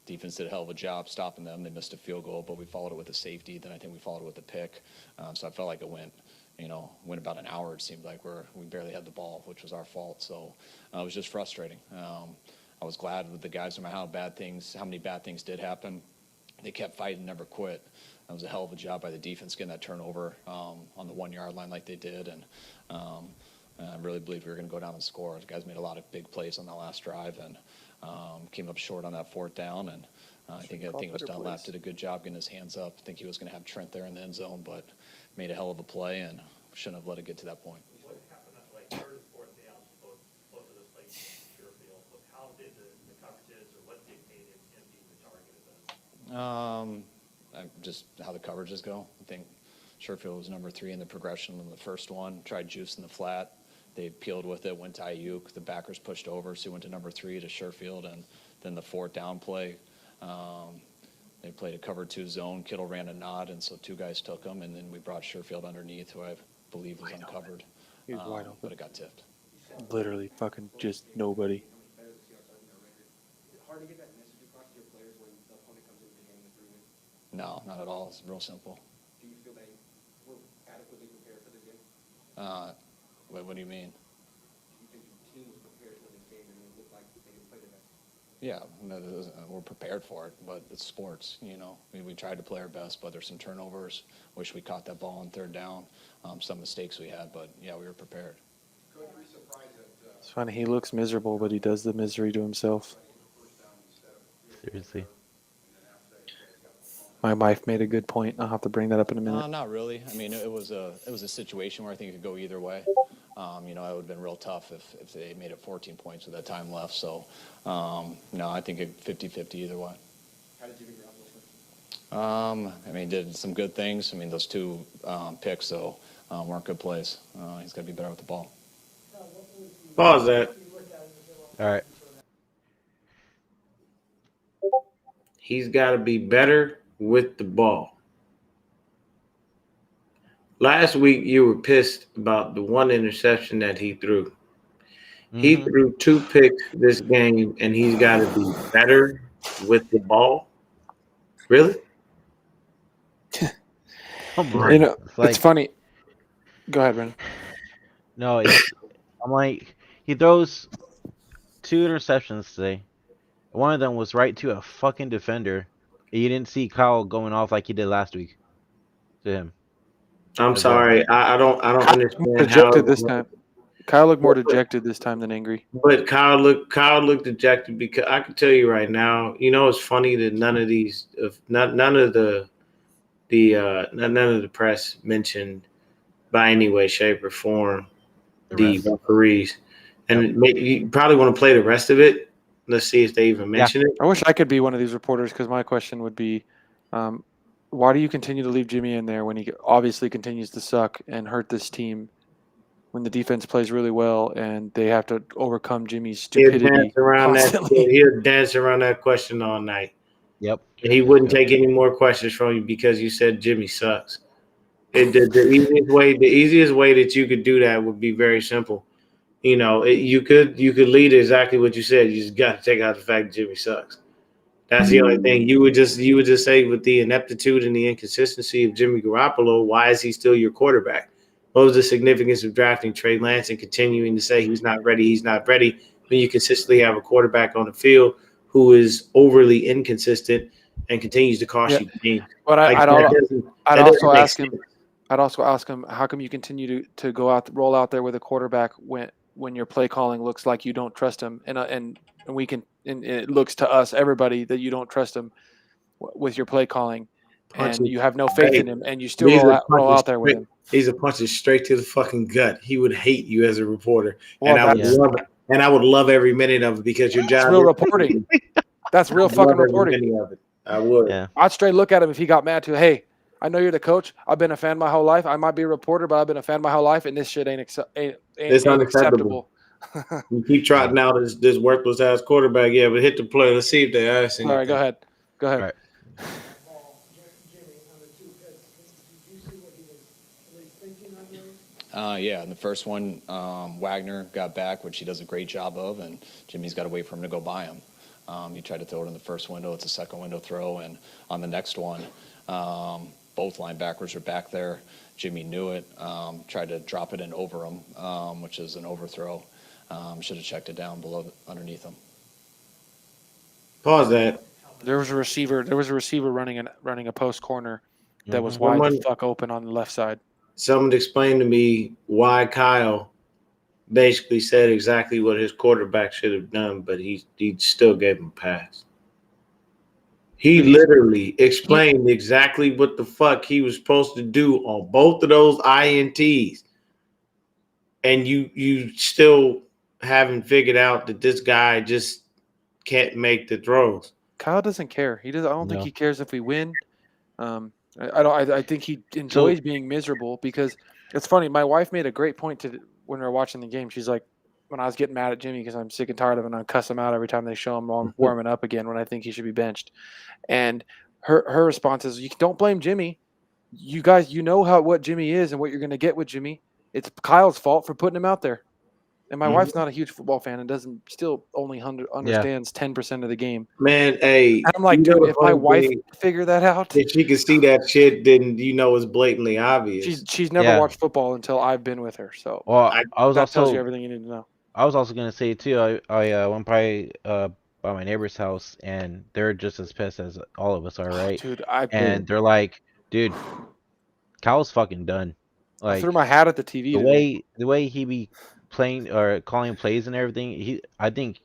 D: defense did a hell of a job stopping them. They missed a field goal, but we followed it with a safety. Then I think we followed it with a pick. So I felt like it went about an hour. It seemed like we barely had the ball, which was our fault. So it was just frustrating. I was glad with the guys, no matter how many bad things did happen. They kept fighting, never quit. That was a hell of a job by the defense getting that turnover on the 1 yard line like they did. And I really believe we were going to go down and score. The guys made a lot of big plays on that last drive and came up short on that fourth down. And I think it was Dunlap did a good job getting his hands up. I think he was going to have Trent there in the end zone, but made a hell of a play and shouldn't have let it get to that point.
E: What happened on like third and fourth downs, both of those plays in Sherfield? How did the coverages or what dictated him being the target of those?
D: Just how the coverages go. I think Sherfield was number 3 in the progression in the first one. Tried juicing the flat. They peeled with it, went to Ayuk. The backers pushed over, so he went to number 3 to Sherfield. And then the fourth down play, they played a cover 2 zone. Kittle ran a nod, and so 2 guys took him. And then we brought Sherfield underneath, who I believe was uncovered.
B: He was wide open.
D: But it got tipped.
B: Literally fucking just nobody.
E: Is it hard to get that message across to your players when the opponent comes into the game with 3 wins?
D: No, not at all. It's real simple.
E: Do you feel they were adequately prepared for this game?
D: What do you mean?
E: Do you think your team was prepared for this game and it looked like they didn't play their best?
D: Yeah, we're prepared for it, but it's sports, We tried to play our best, but there's some turnovers. Wish we caught that ball on third down. Some mistakes we had, but yeah, we were prepared.
E: Coach, were you surprised that
B: It's funny. He looks miserable, but he does the misery to himself.
A: Seriously.
B: My wife made a good point. I'll have to bring that up in a minute.
D: Not really. I mean, it was a situation where I think it could go either way. It would have been real tough if they made it 14 points with that time left. So, no, I think it 50-50 either way.
E: how did Jimmy Garoppolo play?
D: Did some good things. Those 2 picks, though, weren't good plays. He's got to be better with the ball.
C: Pause that.
A: All right.
C: He's got to be better with the ball. Last week, you were pissed about the 1 interception that he threw.
A: Mm-hmm.
C: He threw 2 picks this game, and he's got to be better with the ball. Really?
A: Come on.
B: It's funny. Go ahead, Brennan.
A: No, I'm like, He throws 2 interceptions today. One of them was right to a fucking defender. And you didn't see Kyle going off like he did last week to him.
C: I'm
A: as well.
C: sorry. I don't
B: Kyle looked
C: understand how.
B: dejected this time. Kyle looked more dejected this time than angry.
C: But Kyle looked dejected because I can tell you right now. You know, it's funny that none of the press mentioned by any way, shape, or form the
A: refs.
C: referees, and you probably want to play the rest of it. Let's see if they even mention it.
B: I wish I could be one of these reporters because my question would be, why do you continue to leave Jimmy in there when he obviously continues to suck and hurt this team when the defense plays really well and they have to overcome Jimmy's stupidity constantly?
C: He'll dance around that question all night.
A: Yep.
C: And he wouldn't take any more questions from you because you said Jimmy sucks. The easiest way that you could do that would be very simple. You know, you could lead exactly what you said. You just got to take out the fact that Jimmy sucks. That's the only thing you would just say with the ineptitude and the inconsistency of Jimmy Garoppolo. Why is he still your quarterback? What was the significance of drafting Trey Lance and continuing to say he's not ready? He's not ready when you consistently have a quarterback on the field who is overly inconsistent and continues to cost you games.
B: But I'd also ask him, how come you continue to go out, roll out there with a quarterback when your play calling looks like you don't trust him, and it looks to us, everybody, that you don't trust him with your play calling, and you have no faith in him, and you still roll out there with him.
C: He's a punch straight to the fucking gut. He would hate you as a reporter,
B: well,
C: and I would love every minute of it because your job.
B: That's real reporting. That's real fucking reporting.
C: I would.
A: Yeah.
B: I'd straight look at him if he got mad too. Hey, I know you're the coach. I've been a fan my whole life. I might be a reporter, but I've been a fan my whole life, and this shit ain't unacceptable.
C: You keep trotting out this worthless ass quarterback. Yeah, but hit the play. Let's see if they ask anything.
B: All right, go ahead.
A: All right.
D: Yeah, in the first one, Wagner got back, which he does a great job of, and Jimmy's got to wait for him to go by him. He tried to throw it in the first window. It's a second window throw, and on the next one, both linebackers are back there. Jimmy knew it, tried to drop it in over him, which is an overthrow. Should have checked it down underneath him.
C: Pause that.
B: There was a receiver running a post corner that was wide the fuck open on the left side.
C: Someone explained to me why Kyle basically said exactly what his quarterback should have done, but he still gave him a pass. He literally explained exactly what the fuck he was supposed to do on both of those INTs. And you still haven't figured out that this guy just can't make the throws.
B: Kyle doesn't care. I don't think he cares if we win. I think he enjoys being miserable because it's funny. My wife made a great point when we were watching the game. She's like, when I was getting mad at Jimmy because I'm sick and tired of him and I cuss him out every time they show him warming up again when I think he should be benched. And her response is, you don't blame Jimmy. You guys, what Jimmy is and what you're going to get with Jimmy. It's Kyle's fault for putting him out there. And my wife's not a huge football fan and only understands 10% of the game.
C: Man, hey.
B: And I'm like, dude, if my wife figure that out.
C: If she can see that shit, then it's blatantly obvious.
B: She's never watched football until I've been with her. So that tells you everything you need to know.
A: I was also gonna say too. I went by my neighbor's house and they're just as pissed as all of us are, right?
B: Dude,
A: they're like, dude, Kyle's fucking done. Like,
B: I threw my hat at the TV.
A: The way he be playing or calling plays and everything, I think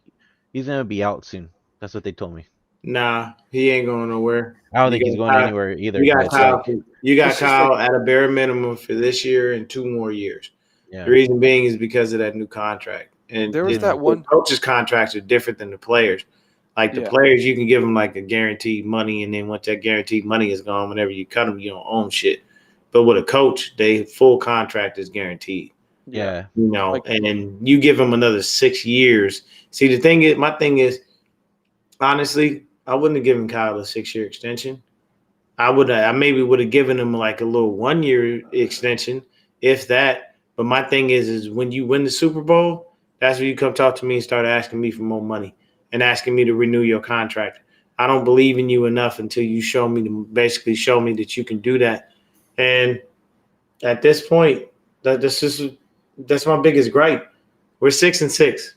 A: he's gonna be out soon. That's what they told me.
C: Nah, he ain't going nowhere.
A: I don't think he's going anywhere either.
C: You got Kyle at a bare minimum for this year and 2 more years. Yeah. The reason being is because of that new contract. And
B: there was that one
C: coaches' contracts are different than the players. Like the players, you can give them like a guaranteed money, and then once that guaranteed money is gone, whenever you cut them, you don't own shit. But with a coach, they full contract is guaranteed.
A: Yeah.
C: And you give them another 6 years. See, my thing is, honestly, I wouldn't have given Kyle a 6-year extension. I maybe would have given him like a little 1-year extension, if that. But my thing is when you win the Super Bowl, that's when you come talk to me and start asking me for more money and asking me to renew your contract. I don't believe in you enough until you show me that you can do that. And at this point, that's my biggest gripe. We're 6-6.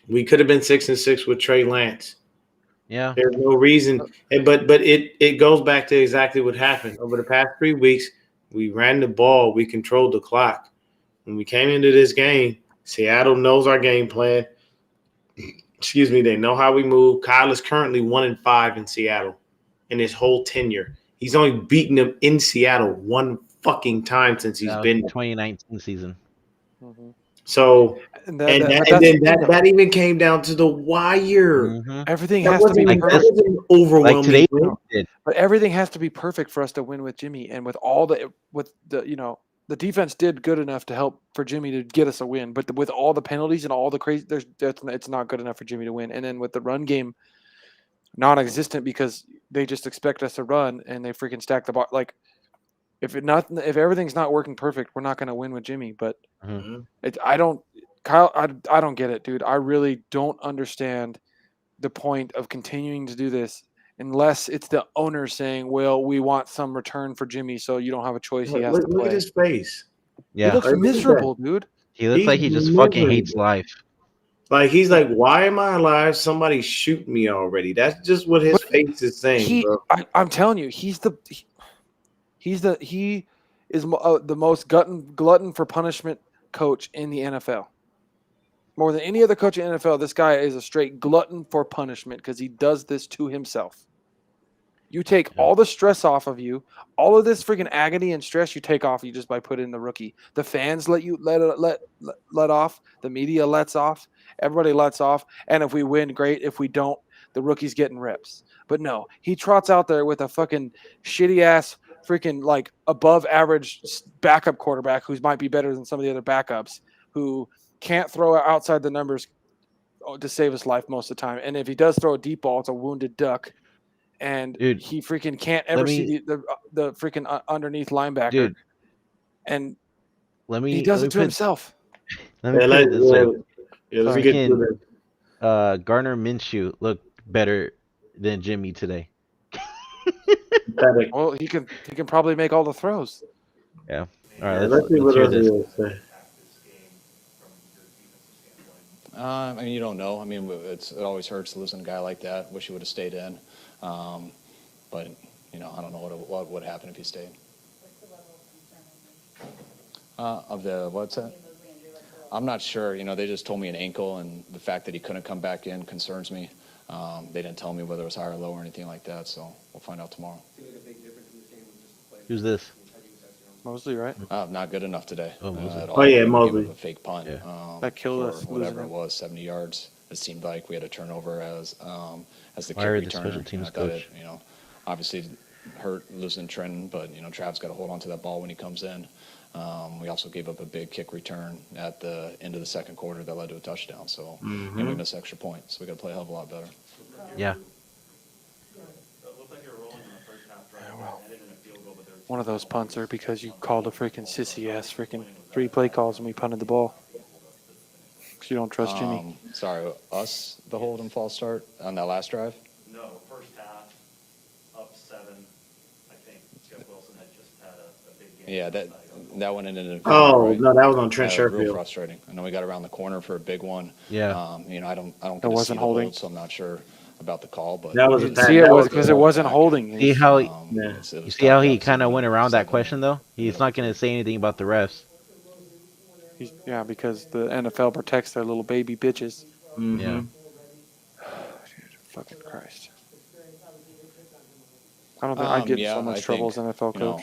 C: We could have been 6-6 with Trey Lance.
A: Yeah.
C: There's no reason, but it goes back to exactly what happened over the past 3 weeks. We ran the ball, we controlled the clock. When we came into this game, Seattle knows our game plan. Excuse me, they know how we move. Kyle is currently 1-5 in Seattle in his whole tenure. He's only beaten them in Seattle one fucking time since he's
A: That was
C: been
A: the
C: there.
A: 2019 season.
B: Mhm.
C: So
B: And
C: and
B: but
C: then
B: that's the thing, though.
C: that even came down to the wire.
A: Mm-hmm.
B: Everything
C: That
B: has to be
C: wasn't
A: Like
C: that
A: this,
B: perfect.
C: was an overwhelming
A: like today
C: win.
B: No.
A: did.
B: But everything has to be perfect for us to win with Jimmy, and with all the the defense did good enough to help for Jimmy to get us a win. But with all the penalties and all the crazy, it's not good enough for Jimmy to win. And then with the run game non-existent because they just expect us to run and they freaking stack the box. Like if everything's not working perfect, we're not going to win with Jimmy. But
A: Mhm.
B: I don't get it, dude. I really don't understand the point of continuing to do this unless it's the owner saying, "Well, we want some return for Jimmy, so you don't have a choice. He has to
C: Look at
B: play."
C: his face.
B: He
A: Yeah.
B: looks
C: Like, look at that.
B: miserable, dude.
A: He looks
C: He's
A: like he just fucking hates
C: miserable.
A: life.
C: Like he's like, why am I alive? Somebody shoot me already. That's just what his
B: But
C: face is saying, bro.
B: I'm telling you, he is the most glutton for punishment coach in the NFL. More than any other coach in the NFL, this guy is a straight glutton for punishment because he does this to himself. You take
A: Yeah.
B: all the stress off of you, all of this freaking agony and stress you take off you just by putting the rookie. The fans let off. The media lets off. Everybody lets off. And if we win, great. If we don't, the rookie's getting reps. But no, he trots out there with a fucking shitty ass freaking like above average backup quarterback who might be better than some of the other backups who can't throw outside the numbers to save his life most of the time. And if he does throw a deep ball, it's a wounded duck. And
A: Dude,
B: he freaking can't
A: let
B: ever
A: me,
B: see the freaking underneath linebacker.
A: dude,
B: And
A: let
B: he
A: me
B: does
A: let me
B: it to
A: put
B: himself.
A: let me
C: Yeah,
A: put it this way.
C: let's
B: Sorry.
C: get to
A: Freaking
C: the
A: Garner Minshew looked better than Jimmy today.
C: pathetic.
B: Well, he can probably make all the throws.
A: Yeah. All right,
C: Yeah, let's see
A: let's
C: what
A: hear
C: else he
A: this.
C: has to say.
E: attack this game from your defensive standpoint?
D: I mean, you don't know. I mean, it always hurts to lose a guy like that. Wish he would have stayed in. But, I don't know what would happen if he stayed.
F: What's the level of concern?
D: Of the, what's that? I'm not sure. They just told me an ankle, and the fact that he couldn't come back in concerns me. They didn't tell me whether it was high or low or anything like that, so we'll find out tomorrow.
A: Who's this?
B: Mosley, right?
D: Not good enough today.
A: Oh, Mosley.
D: At
C: Oh,
D: all.
C: yeah,
D: We
C: Mosley.
D: gave up a fake punt.
A: Yeah.
B: That killed
D: for
B: us,
D: whatever
B: losing
D: it
B: him.
D: was, 70 yards. It seemed like we had a turnover as the kick
A: Fire the
D: returner.
A: special teams
D: I thought
A: coach.
D: it, obviously hurt losing Trenton, but Trav's got to hold on to that ball when he comes in. We also gave up a big kick return at the end of the second quarter that led to a touchdown. So and we missed extra points. So we got to play a hell of a lot better.
A: Yeah.
E: It looked like you were rolling in the first half drive.
B: well,
E: Ended in a field goal, but there was
B: One of those punts are because you called a freaking sissy ass freaking 3 play calls and we punted the ball. Because you don't trust Jimmy.
D: Sorry, us, the hold and false start on that last drive?
E: no first half up 7. I think Jeff Wilson had just had a big game.
D: Yeah, that one ended in a
C: Oh
D: right?
C: no, that was on Trent
D: That was real
C: Sherfield.
D: frustrating. I know we got around the corner for a big one.
A: Yeah.
D: I don't get
B: It
D: to
B: wasn't
D: see the
B: holding.
D: hold, so I'm not sure about the call. But
C: That was a
B: You
C: tag.
B: see, it
C: That
B: was
C: was
B: because
C: a-
B: it wasn't holding.
A: See how he,
C: Yeah.
A: you see how he kind of went around that question though? He's not going to say anything about the refs.
B: Yeah, because the NFL protects their little baby bitches.
C: Mhm.
A: Yeah.
B: Dude, fucking Christ. I don't think I'd get in so much trouble as NFL coach.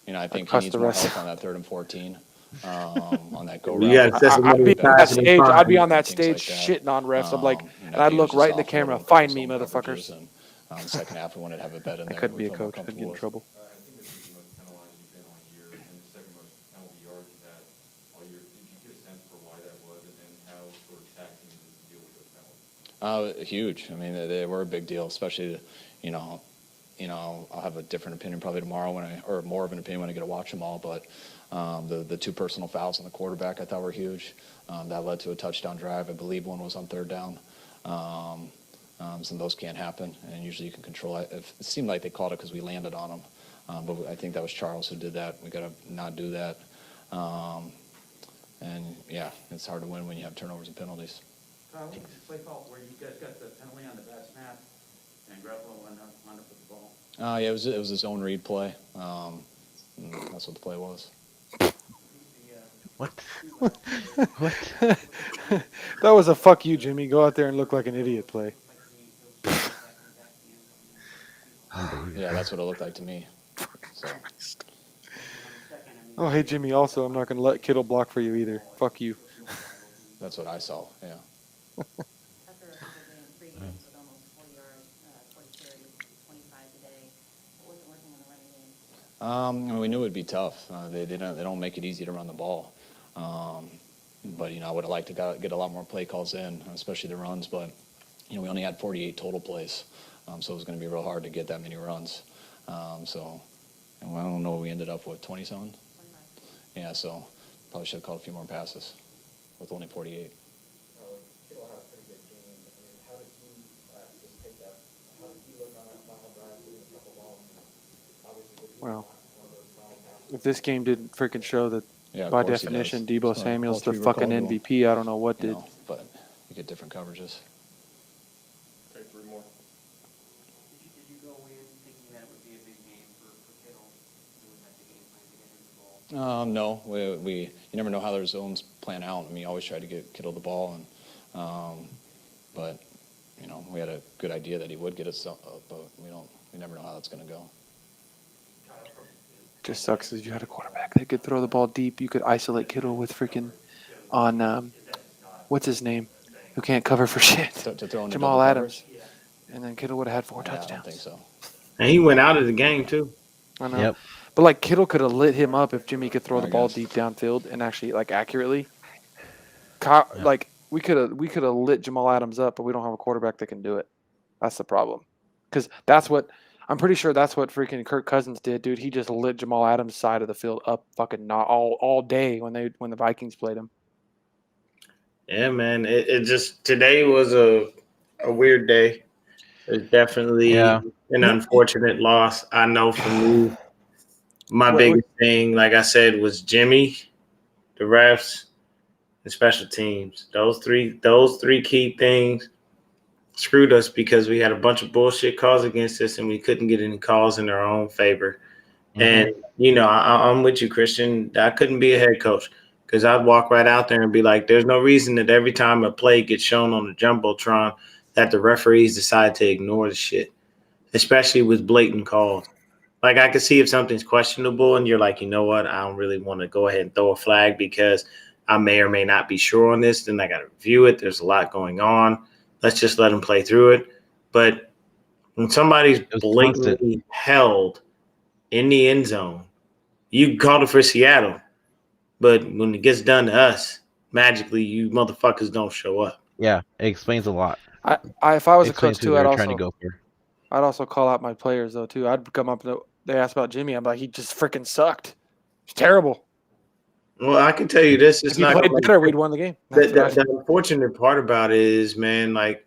D: I think he
B: cuss
D: needs
B: the
D: more
B: rest.
D: help on that 3rd and 14. On that go
C: You
D: route.
C: gotta set some
B: I'd
C: money
B: be on that
C: aside for the
B: stage. I'd be
C: fine.
B: on that
D: Things like
B: stage
D: that.
B: shitting on refs. I'm like,
D: And
B: and I'd
D: he
B: look
D: was
B: right in the
D: just
B: camera.
D: offloading a
B: Find
D: couple
B: me,
D: zone
B: motherfuckers.
D: coverages, and the second half we wanted to have a bet in
B: I
D: there.
B: couldn't
D: we
B: be a
D: felt more
B: coach. I'd get
D: comfortable
B: in
D: with.
B: trouble.
G: I think this is the most penalized you've been all year, and the second most penalty yards you've had all year. Did you get a sense for why that was, and how sort of taxing is to deal with those penalties?
D: Huge. I mean, they were a big deal, especially, I'll have a different opinion probably tomorrow or more of an opinion when I get to watch them all. But the 2 personal fouls on the quarterback I thought were huge. That led to a touchdown drive. I believe one was on 3rd down. So those can't happen, and usually you can control it. It seemed like they called it because we landed on them, but I think that was Charles who did that. We got to not do that. And yeah, it's hard to win when you have turnovers and penalties.
H: Kyle, what was the play call where you guys got the penalty on the bad snap and Garoppolo wound up with the ball?
D: Yeah, it was a zone read play. That's what the play was.
A: What? What?
B: That was a fuck you, Jimmy. Go out there and look like an idiot play.
D: Yeah, that's what it looked like to me. So,
B: Oh, hey, Jimmy, also, I'm not going to let Kittle block for you either. Fuck you.
D: that's what I saw. Yeah.
F: After a couple of games, 3 games with almost 40 yards, 40 carries, 25 today, what wasn't working in the running game?
D: We knew it would be tough. They don't make it easy to run the ball. But I would have liked to get a lot more play calls in, especially the runs. But we only had 48 total plays, so it was going to be real hard to get that many runs. And I don't know. We ended up with 27.
F: 25.
D: Yeah, so probably should have called a few more passes with only 48.
H: Kittle had a pretty good game. I mean, how did he just take that? How did he look on that final drive with a couple balls? Obviously,
B: Well,
H: one of those final passes.
B: if this game didn't freaking show that,
D: Yeah, of
B: by
D: course he
B: definition,
D: does.
B: Debo
D: So,
B: Samuel's
D: all
B: the
D: three were
B: fucking
D: called to him,
B: MVP, I don't know what did.
D: But you get different coverages.
G: Okay, 3 more.
H: Did you go in thinking that it would be a big game for Kittle? Doing that the game plan to get him the ball?
D: No, you never know how their zones plan out. I mean, you always try to get Kittle the ball, but we had a good idea that he would get us, but we never know how that's going to go.
B: Just sucks that you had a quarterback that could throw the ball deep. You could isolate Kittle with freaking on, what's his name, who can't cover for shit.
D: To throw into
B: Jamal
D: double
B: Adams.
D: coverage?
B: And then Kittle would have had 4
D: Yeah, I
B: touchdowns.
D: don't think so.
C: And he went out of the game too.
B: I know.
A: Yep.
B: But like Kittle could have lit him up if Jimmy could throw the
D: I
B: ball
D: guess.
B: deep downfield and actually like accurately. Like we could have lit Jamal Adams up, but we don't have a quarterback that can do it. That's the problem. Because I'm pretty sure that's what freaking Kirk Cousins did, dude. He just lit Jamal Adams' side of the field up fucking not all day when the Vikings played him.
C: Yeah, man. It just today was a weird day. It's definitely an unfortunate loss. I know for me, my biggest thing, like I said, was Jimmy, the refs, and special teams. Those three key things screwed us because we had a bunch of bullshit calls against us and we couldn't get any calls in our own favor. And, I'm with you, Christian. I couldn't be a head coach because I'd walk right out there and be like, there's no reason that every time a play gets shown on the Jumbotron that the referees decide to ignore the shit, especially with blatant calls. Like I could see if something's questionable and you're like, you know what, I don't really want to go ahead and throw a flag because I may or may not be sure on this. Then I got to review it. There's a lot going on. Let's just let them play through it. But when somebody's blatantly held in the end zone, you called it for Seattle. But when it gets done to us, magically you motherfuckers don't show up.
A: Yeah, it explains a lot.
B: If I was a
A: Explains
B: coach
A: who
B: too,
A: they're trying to go for.
B: I'd also call out my players though too. I'd come up and they asked about Jimmy. I'm like, he just freaking sucked. He's terrible.
C: Well, I can tell you this: it's
B: If he
C: not
B: played better, we'd won the game.
C: The unfortunate part about it is, man, like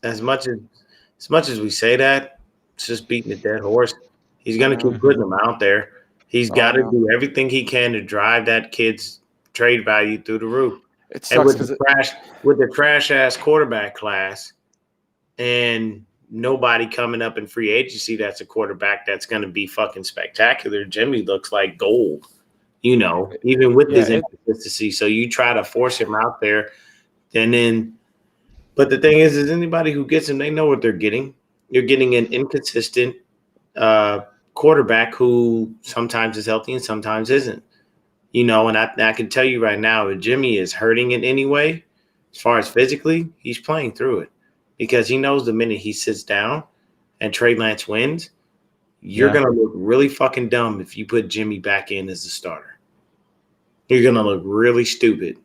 C: as much as we say that, it's just beating a dead horse. He's gonna keep putting them out there. He's got to do everything he can to drive that kid's trade value through the roof.
B: It sucks because
C: with the trash ass quarterback class, and nobody coming up in free agency that's a quarterback that's going to be fucking spectacular. Jimmy looks like gold, even with his inconsistency. So you try to force him out there, but the thing is anybody who gets him, they know what they're getting. You're getting an inconsistent quarterback who sometimes is healthy and sometimes isn't. And I can tell you right now, if Jimmy is hurting in any way, as far as physically, he's playing through it because he knows the minute he sits down and Trey Lance wins, you're going to look really fucking dumb if you put Jimmy back in as a starter. You're going to look really stupid.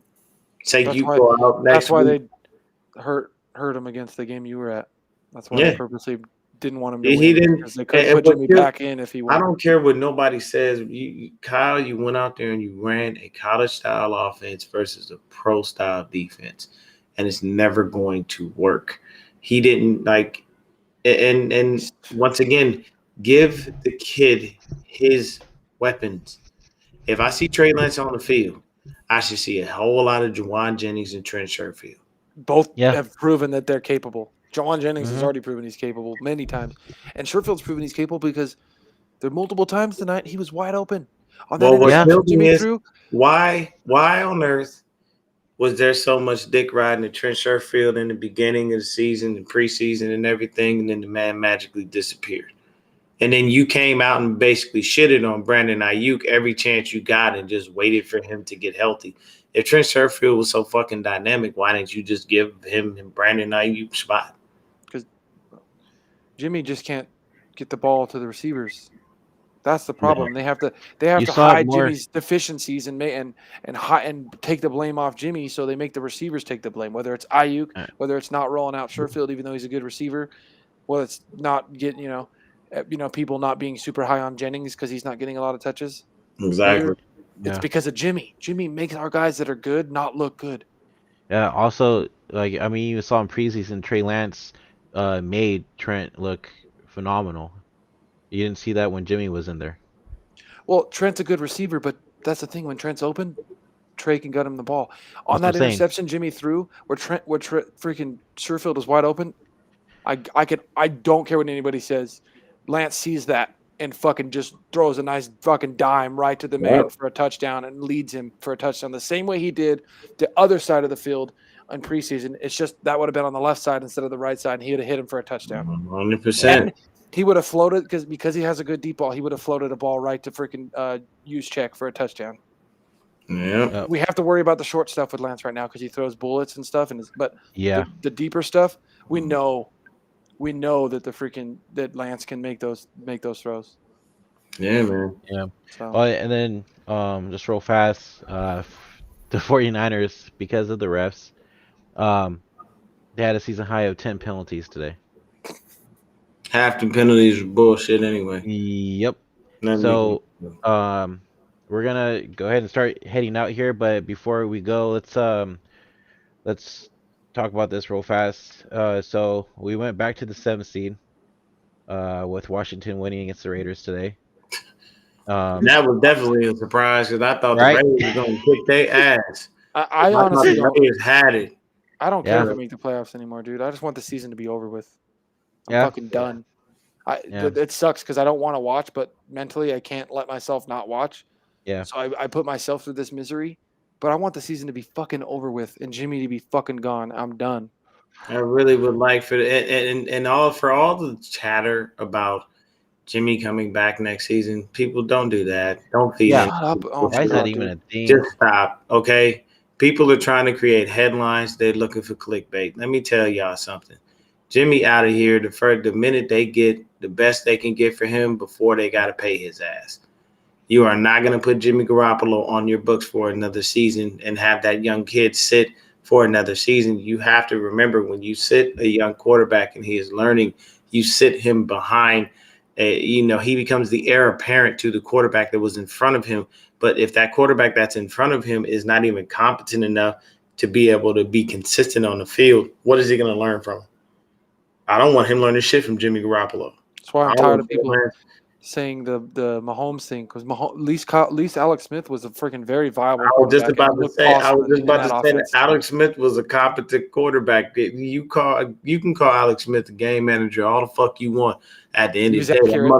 C: Go out next
B: That's why
C: week.
B: they hurt him against the game you were at. That's why they purposely didn't want him to win.
C: He didn't.
B: Because they couldn't put Jimmy back in if he won.
C: I don't care what nobody says. Kyle, you went out there and you ran a college-style offense versus a pro-style defense, and it's never going to work. He didn't and once again, give the kid his weapons. If I see Trey Lance on the field I should see a whole lot of Juwan Jennings and Trent Sherfield.
B: Both
A: Yeah.
B: have proven that they're capable. Jawan Jennings has
A: Mhm.
B: already proven he's capable many times, and Sherfield's proven he's capable because there are multiple times tonight he was wide open on that
C: Well, what
A: Yeah.
B: interception
C: killed me
B: Jimmy
C: is
B: threw.
C: why on earth was there so much dick riding at Trent Sherfield in the beginning of the season and preseason and everything, and then the man magically disappeared? And then you came out and basically shitted on Brandon Ayuk every chance you got and just waited for him to get healthy. If Trent Sherfield was so fucking dynamic, why didn't you just give him and Brandon Ayuk spot?
B: Because Jimmy just can't get the ball to the receivers. That's the
C: Man,
B: problem. They have to
A: You saw it
B: hide
A: more.
B: Jimmy's deficiencies and take the blame off Jimmy, so they make the receivers take the blame. Whether it's Ayuk,
A: Uh,
B: whether it's not rolling out Sherfield, even though he's a good receiver, whether it's not getting people not being super high on Jennings because he's not getting a lot of touches.
C: exactly.
B: It's
A: Yeah.
B: because of Jimmy. Jimmy makes our guys that are good not look good.
A: Yeah. Also, like I mean, you saw in preseason Trey Lance made Trent look phenomenal. You didn't see that when Jimmy was in there.
B: Well, Trent's a good receiver, but that's the thing. When Trent's open, Trey can gut him the ball. On
A: That's what I'm
B: that
A: saying.
B: interception Jimmy threw, where freaking Sherfield was wide open, I don't care what anybody says. Lance sees that and fucking just throws a nice fucking dime right to the man
C: Yep.
B: for a touchdown and leads him for a touchdown the same way he did the other side of the field in preseason. It's just that would have been on the left side instead of the right side, and he would have hit him for a touchdown.
C: 100%.
B: And he would have floated because he has a good deep ball. He would have floated a ball right to freaking use check for a touchdown.
C: Yeah.
B: We have to worry about the short stuff with Lance right now because he throws bullets and stuff. But
A: Yeah.
B: the deeper stuff, we know that that Lance can make those throws.
C: Yeah, man.
A: Yeah.
B: So
A: Oh, and then just real fast, the 49ers, because of the refs, um, they had a season high of 10 penalties today.
C: Half the penalties were bullshit anyway.
A: Yep.
C: Nothing
A: So
C: you can-
A: we're gonna go ahead and start heading out here, but before we go, let's talk about this real fast. So we went back to the 7th seed, with Washington winning against the Raiders today.
C: That was definitely a surprise because I thought the
A: Right?
C: Raiders were going to kick their ass.
B: I
C: I thought
B: honestly
C: the
B: don't.
C: Raiders had it.
B: I don't care
A: Yeah.
B: if we make the playoffs anymore, dude. I just want the season to be over with. I'm
A: Yeah.
B: fucking done.
A: Yeah.
B: It sucks because I don't want to watch, but mentally I can't let myself not watch.
A: Yeah.
B: So I put myself through this misery. But I want the season to be fucking over with and Jimmy to be fucking gone. I'm done.
C: I really would like for all the chatter about Jimmy coming back next season. People don't do that. Don't feed
A: Yeah.
C: in.
B: Shut up. Oh
A: Why
B: my
A: is that
B: god,
A: even
B: dude.
A: a thing?
C: Just stop, okay? People are trying to create headlines. They're looking for clickbait. Let me tell y'all something. Jimmy out of here the minute they get the best they can get for him before they got to pay his ass. You are not going to put Jimmy Garoppolo on your books for another season and have that young kid sit for another season. You have to remember when you sit a young quarterback and he is learning, you sit him behind. He becomes the heir apparent to the quarterback that was in front of him. But if that quarterback that's in front of him is not even competent enough to be able to be consistent on the field, what is he going to learn from? I don't want him learning shit from Jimmy Garoppolo.
B: That's why I'm
C: I
B: tired
C: want
B: of people
C: him
B: saying the Mahomes thing because at least Alex Smith was a freaking very viable
C: I was just
B: quarterback.
C: about
B: and
C: to
B: looked
C: say,
B: awesome in that
C: that
B: offense.
C: Alex Smith was a competent quarterback. You can call Alex Smith the game manager all the fuck you want. At the end
B: He
C: of
B: was
C: the day,
B: accurate.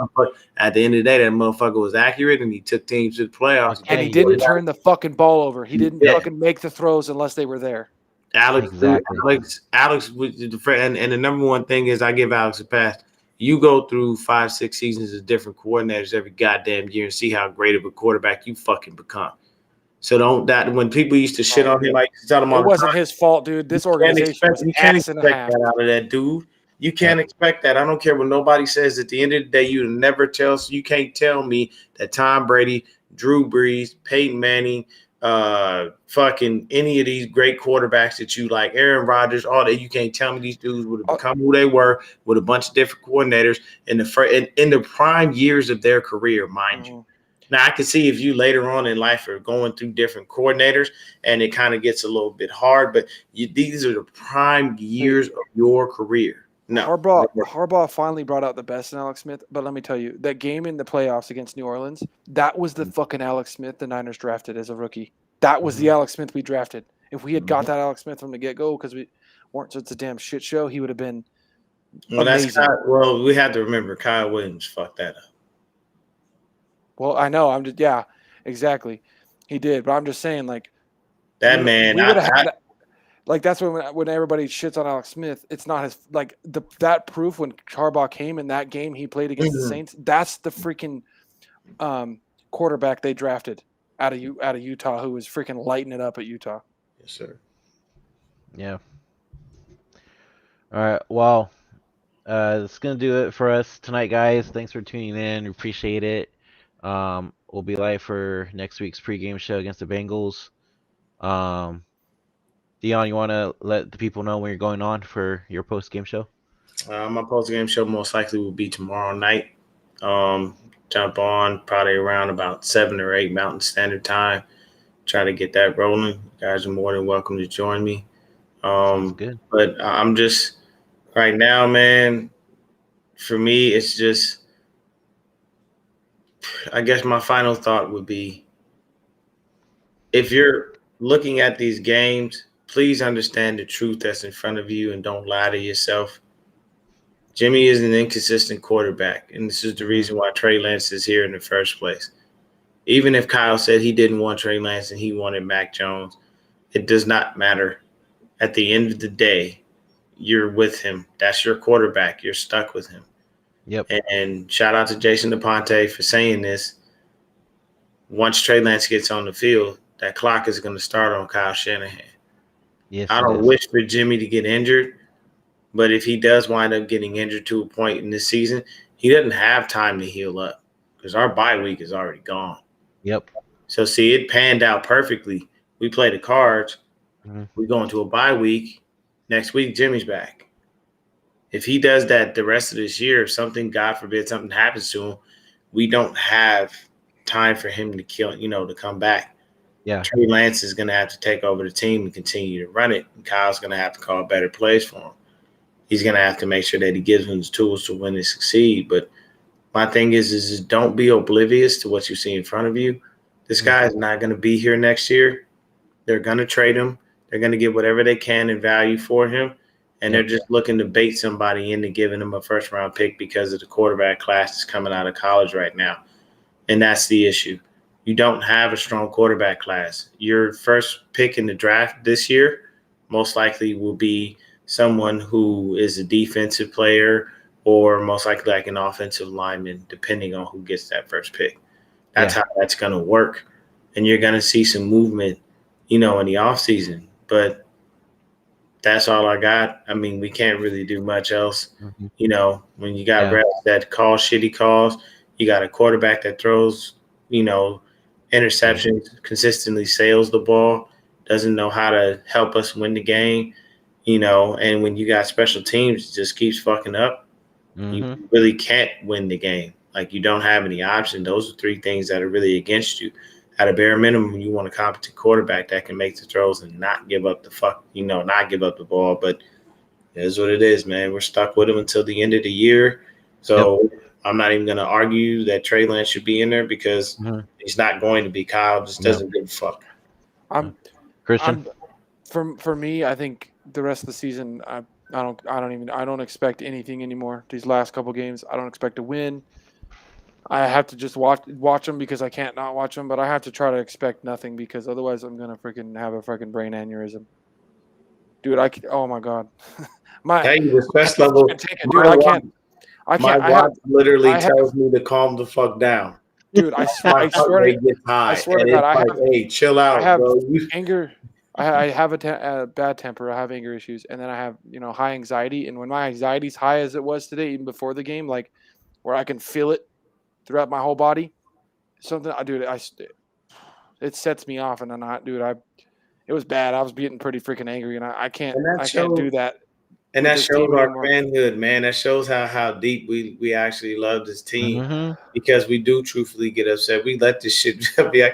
C: that motherfucker was accurate and he took teams to the playoffs.
A: Okay.
B: And he
A: Yeah,
B: didn't
A: he
B: turn the fucking ball over. He didn't
C: Yeah.
B: fucking make the throws unless they were there.
C: Alex,
A: Exactly.
C: Alex was the friend, and the number one thing is I give Alex a pass. You go through 5-6 seasons of different coordinators every goddamn year and see how great of a quarterback you fucking become. So don't that when people used to shit on him, I used to tell them all
B: It
C: the
B: wasn't
C: time,
B: his fault, dude. This
C: you
B: organization was
C: can't
B: ass and a
C: expect
B: half.
C: that out of that dude. You can't expect that. I don't care what nobody says. At the end of the day, you never tell. So you can't tell me that Tom Brady, Drew Brees, Peyton Manning, fucking any of these great quarterbacks that you like, Aaron Rodgers, all that. You can't tell me these dudes would have become who they were with a bunch of different coordinators in the prime years of their career, mind you. Now, I can see if you later on in life are going through different coordinators and it kind of gets a little bit hard, but these are the prime years of your career. No.
B: Harbaugh finally brought out the best in Alex Smith, but let me tell you, that game in the playoffs against New Orleans, that was the fucking Alex Smith the Niners drafted as a rookie. That was the
A: Mhm.
B: Alex Smith we drafted. If we had got that Alex Smith from the get-go because we weren't such a damn shit show, he would have been
C: Well,
B: amazing.
C: well, we have to remember Kyle Williams fucked that up.
B: Well, I know. I'm just exactly. He did, but I'm just saying, like,
C: That man,
B: we would have had like that's when everybody shits on Alex Smith. It's not his like that proof when Harbaugh came in that game he played against the Saints. That's the freaking quarterback they drafted out of Utah who was freaking lighting it up at Utah.
C: Yes, sir.
A: Yeah. All right. Well, that's gonna do it for us tonight, guys. Thanks for tuning in. Appreciate it. We'll be live for next week's pregame show against the Bengals. Deon, you want to let the people know when you're going on for your post-game show?
C: My post-game show most likely will be tomorrow night. Jump on probably around about 7 or 8 Mountain Standard Time. Try to get that rolling. You guys are more than welcome to join me.
A: Sounds good.
C: But I'm just right now, man. For me, it's just. I guess my final thought would be, if you're looking at these games, please understand the truth that's in front of you and don't lie to yourself. Jimmy is an inconsistent quarterback, and this is the reason why Trey Lance is here in the first place. Even if Kyle said he didn't want Trey Lance and he wanted Mac Jones, it does not matter. At the end of the day, you're with him. That's your quarterback. You're stuck with him.
A: Yep.
C: And shout out to Jason DePonte for saying this. Once Trey Lance gets on the field, that clock is going to start on Kyle Shanahan.
A: Yes.
C: I don't wish for Jimmy to get injured, but if he does wind up getting injured to a point in this season, he doesn't have time to heal up because our bye week is already gone.
A: Yep.
C: So, see, it panned out perfectly. We play the cards. We go into a bye week. Next week, Jimmy's back. If he does that the rest of this year, if something, God forbid, something happens to him, we don't have time for him to to come back.
A: Yeah.
C: Trey Lance is going to have to take over the team and continue to run it. And Kyle's going to have to call better plays for him. He's going to have to make sure that he gives him the tools to win and succeed. But my thing is don't be oblivious to what you see in front of you. This guy is not going to be here next year. They're going to trade him. They're going to get whatever they can in value for him. And they're just looking to bait somebody into giving him a first-round pick because of the quarterback class that's coming out of college right now. And that's the issue. You don't have a strong quarterback class. Your first pick in the draft this year most likely will be someone who is a defensive player or most likely like an offensive lineman, depending on who gets that first pick. That's how that's going to work. And you're going to see some movement, in the offseason. But that's all I got. I mean, we can't really do much else. When you got reps that call shitty calls, you got a quarterback that throws, interceptions, consistently sails the ball, doesn't know how to help us win the game, and when you got special teams, it just keeps fucking up. You really can't win the game. Like, you don't have any option. Those are 3 things that are really against you. At a bare minimum, you want a competent quarterback that can make the throws and not give up not give up the ball. But it is what it is, man. We're stuck with him until the end of the year. So I'm not even going to argue that Trey Lance should be in there because he's not going to be. Kyle just doesn't give a fuck.
A: Christian?
B: For me, I think the rest of the season, I don't expect anything anymore. These last couple games, I don't expect to win. I have to just watch them because I can't not watch them, but I have to try to expect nothing because otherwise I'm gonna freaking have a freaking brain aneurysm, dude. Oh my god,
C: The stress level.
B: Dude, I can't.
C: My watch literally tells me to calm the fuck down,
B: dude. I swear to God,
C: hey, chill out,
B: I have
C: bro.
B: anger. I have a bad temper. I have anger issues, and then I have high anxiety. And when my anxiety's high as it was today, even before the game, like where I can feel it throughout my whole body, it sets me off, and then it was bad. I was getting pretty freaking angry, and I can't do that.
C: And that shows our manhood, man. That shows how deep we actually love this team because we do truthfully get upset. We let this shit be.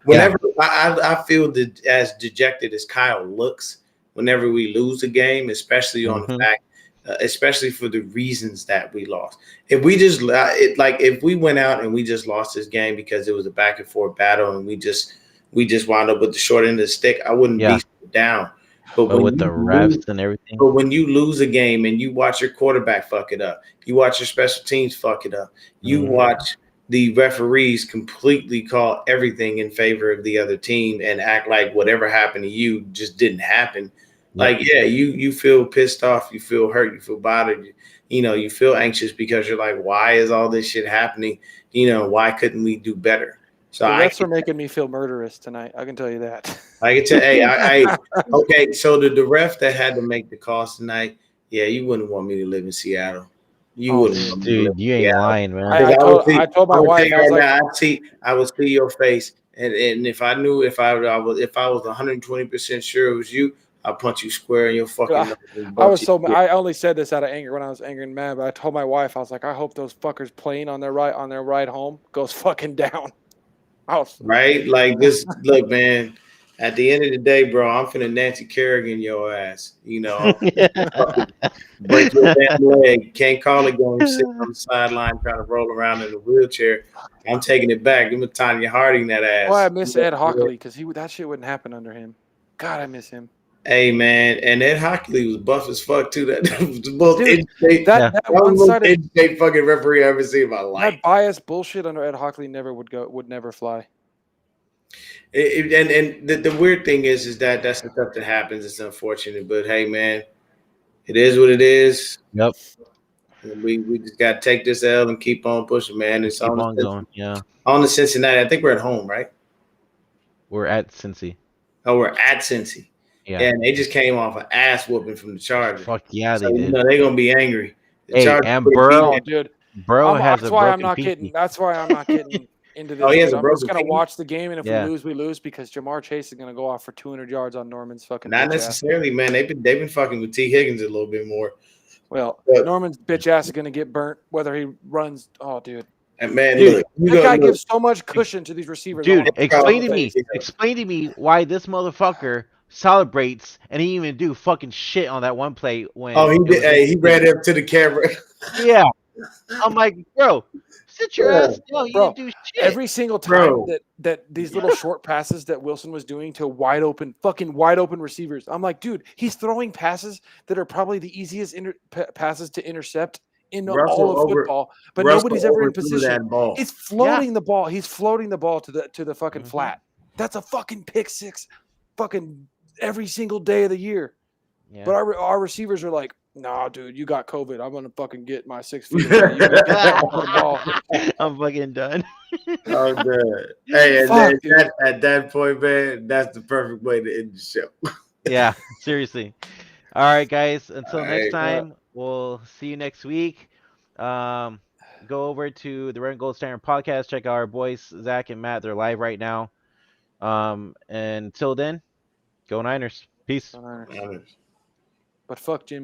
C: Whenever I feel that as dejected as Kyle looks, whenever we lose a game, especially on the fact, especially for the reasons that we lost. If we just if we went out and we just lost this game because it was a back and forth battle and we just we just wound up with the short end of the stick, I wouldn't
A: Yeah.
C: be so down. But
A: But
C: when
A: with the
C: you
A: refs and everything.
C: But when you lose a game and you watch your quarterback fuck it up, you watch your special teams fuck it up, you
A: Mhm.
C: watch the referees completely call everything in favor of the other team and act like whatever happened to you just didn't happen. Like, yeah, you feel pissed off, you feel hurt, you feel bothered, you feel anxious because you're like, why is all this shit happening? Why couldn't we do better? So
B: The
C: I
B: refs are making me feel murderous tonight. I can tell you that.
C: I can tell. Hey, okay. So the ref that had to make the calls tonight, yeah, you wouldn't want me to live in Seattle. You
B: Oh,
C: wouldn't want me to live
A: Dude,
C: in
A: you ain't
C: Seattle.
A: lying, man.
C: Because
B: I told my
C: I'm gonna
B: wife,
C: tell you
B: I was
C: right
B: like,
C: now, I would see your face, and if I knew if I was 120% sure it was you, I'd punch you square in your fucking nose and
B: I
C: bump
B: was
C: you.
B: so I only said this out of anger when I was angry and mad, but I told my wife, I was like, I hope those fuckers playing on their ride home goes fucking down.
C: Right? Like this. Look, man. At the end of the day, bro, I'm finna Nancy Kerrigan your ass. Fucking break your damn leg. Can't call a game sitting on the sideline trying to roll around in a wheelchair. I'm taking it back. Give me Tanya Harding that ass.
B: Boy, I miss Ed Hockley because that shit wouldn't happen under him. God, I miss him.
C: Hey man, and Ed Hockley was buff as fuck too. That was the most
B: Dude,
C: in-shape,
B: that
C: that was the most
B: one-sided
C: in-shape fucking referee I ever seen in my life.
B: that biased bullshit under Ed Hockley would never fly.
C: And the weird thing is that that's the stuff that happens. It's unfortunate, but hey man, it is what it is.
A: Yep.
C: We just gotta take this L and keep on pushing, man. It's
A: Keep
C: on
A: on going. Yeah.
C: the Cincinnati. I think we're at home, right?
A: We're at Cincy.
C: Oh, we're at Cincy.
A: Yeah.
C: And they just came off an ass whooping from the Chargers.
A: Fuck yeah,
C: So
A: they did.
C: they're gonna be angry. The
A: Hey,
C: Chargers
A: and
C: put a
A: Burrow,
C: beat
B: Dude,
A: Burrow has
B: that's
A: a
B: why I'm
A: broken
B: not
A: pinky.
B: getting. That's why I'm not getting into this.
C: Oh, he has
B: dude.
C: a
B: I'm just
C: broken
B: gonna
C: pinky?
B: watch the game, and if
A: Yeah.
B: we lose, we lose because Jamar Chase is gonna go off for 200 yards on Norman's fucking.
C: Not
B: bitch ass.
C: necessarily, man. They've been fucking with T. Higgins a little bit more.
B: Well,
C: But-
B: Norman's bitch ass is gonna get burnt whether he runs. Oh, dude,
C: And man,
A: Dude,
C: look,
B: that guy gives so much cushion to these receivers. I
A: Dude,
B: wanna punch him
A: explain
B: in
A: to
B: the
A: me.
B: face.
A: Explain to me why this motherfucker celebrates and he even do fucking shit on that one play when.
C: Oh, he
A: it was
C: did. Hey, he
A: against
C: ran
A: the-
C: up to the camera.
A: Yeah. I'm like, bro, sit your
C: Yeah.
A: ass down. You
B: Bro,
A: didn't do shit.
B: Every single time
C: Bro.
B: that these little short passes that Wilson was doing to wide open receivers, I'm like, dude, he's throwing passes that are probably the easiest passes to intercept in
C: Russell
B: all of
C: over-
B: football, but
C: Russell
B: nobody's ever in
C: overthrew
B: position.
C: that ball.
B: He's floating the ball. He's floating the ball to the fucking
A: Mhm.
B: flat. That's a fucking pick six, fucking every single day of the year.
A: Yeah.
B: But our receivers are like, nah, dude, you got COVID. I'm gonna fucking get my 6 feet. You get the ball.
A: I'm fucking done.
C: Oh, good. Hey,
B: Fuck,
C: at that point, man, that's the perfect way to end the show.
A: Yeah, seriously. All right, guys. Until
C: All
A: next
C: right.
A: time, we'll see you next week. Go over to the Red and Gold Standard podcast. Check out our boys, Zach and Matt. They're live right now. And until then, go Niners. Peace.
B: But fuck Jimmy.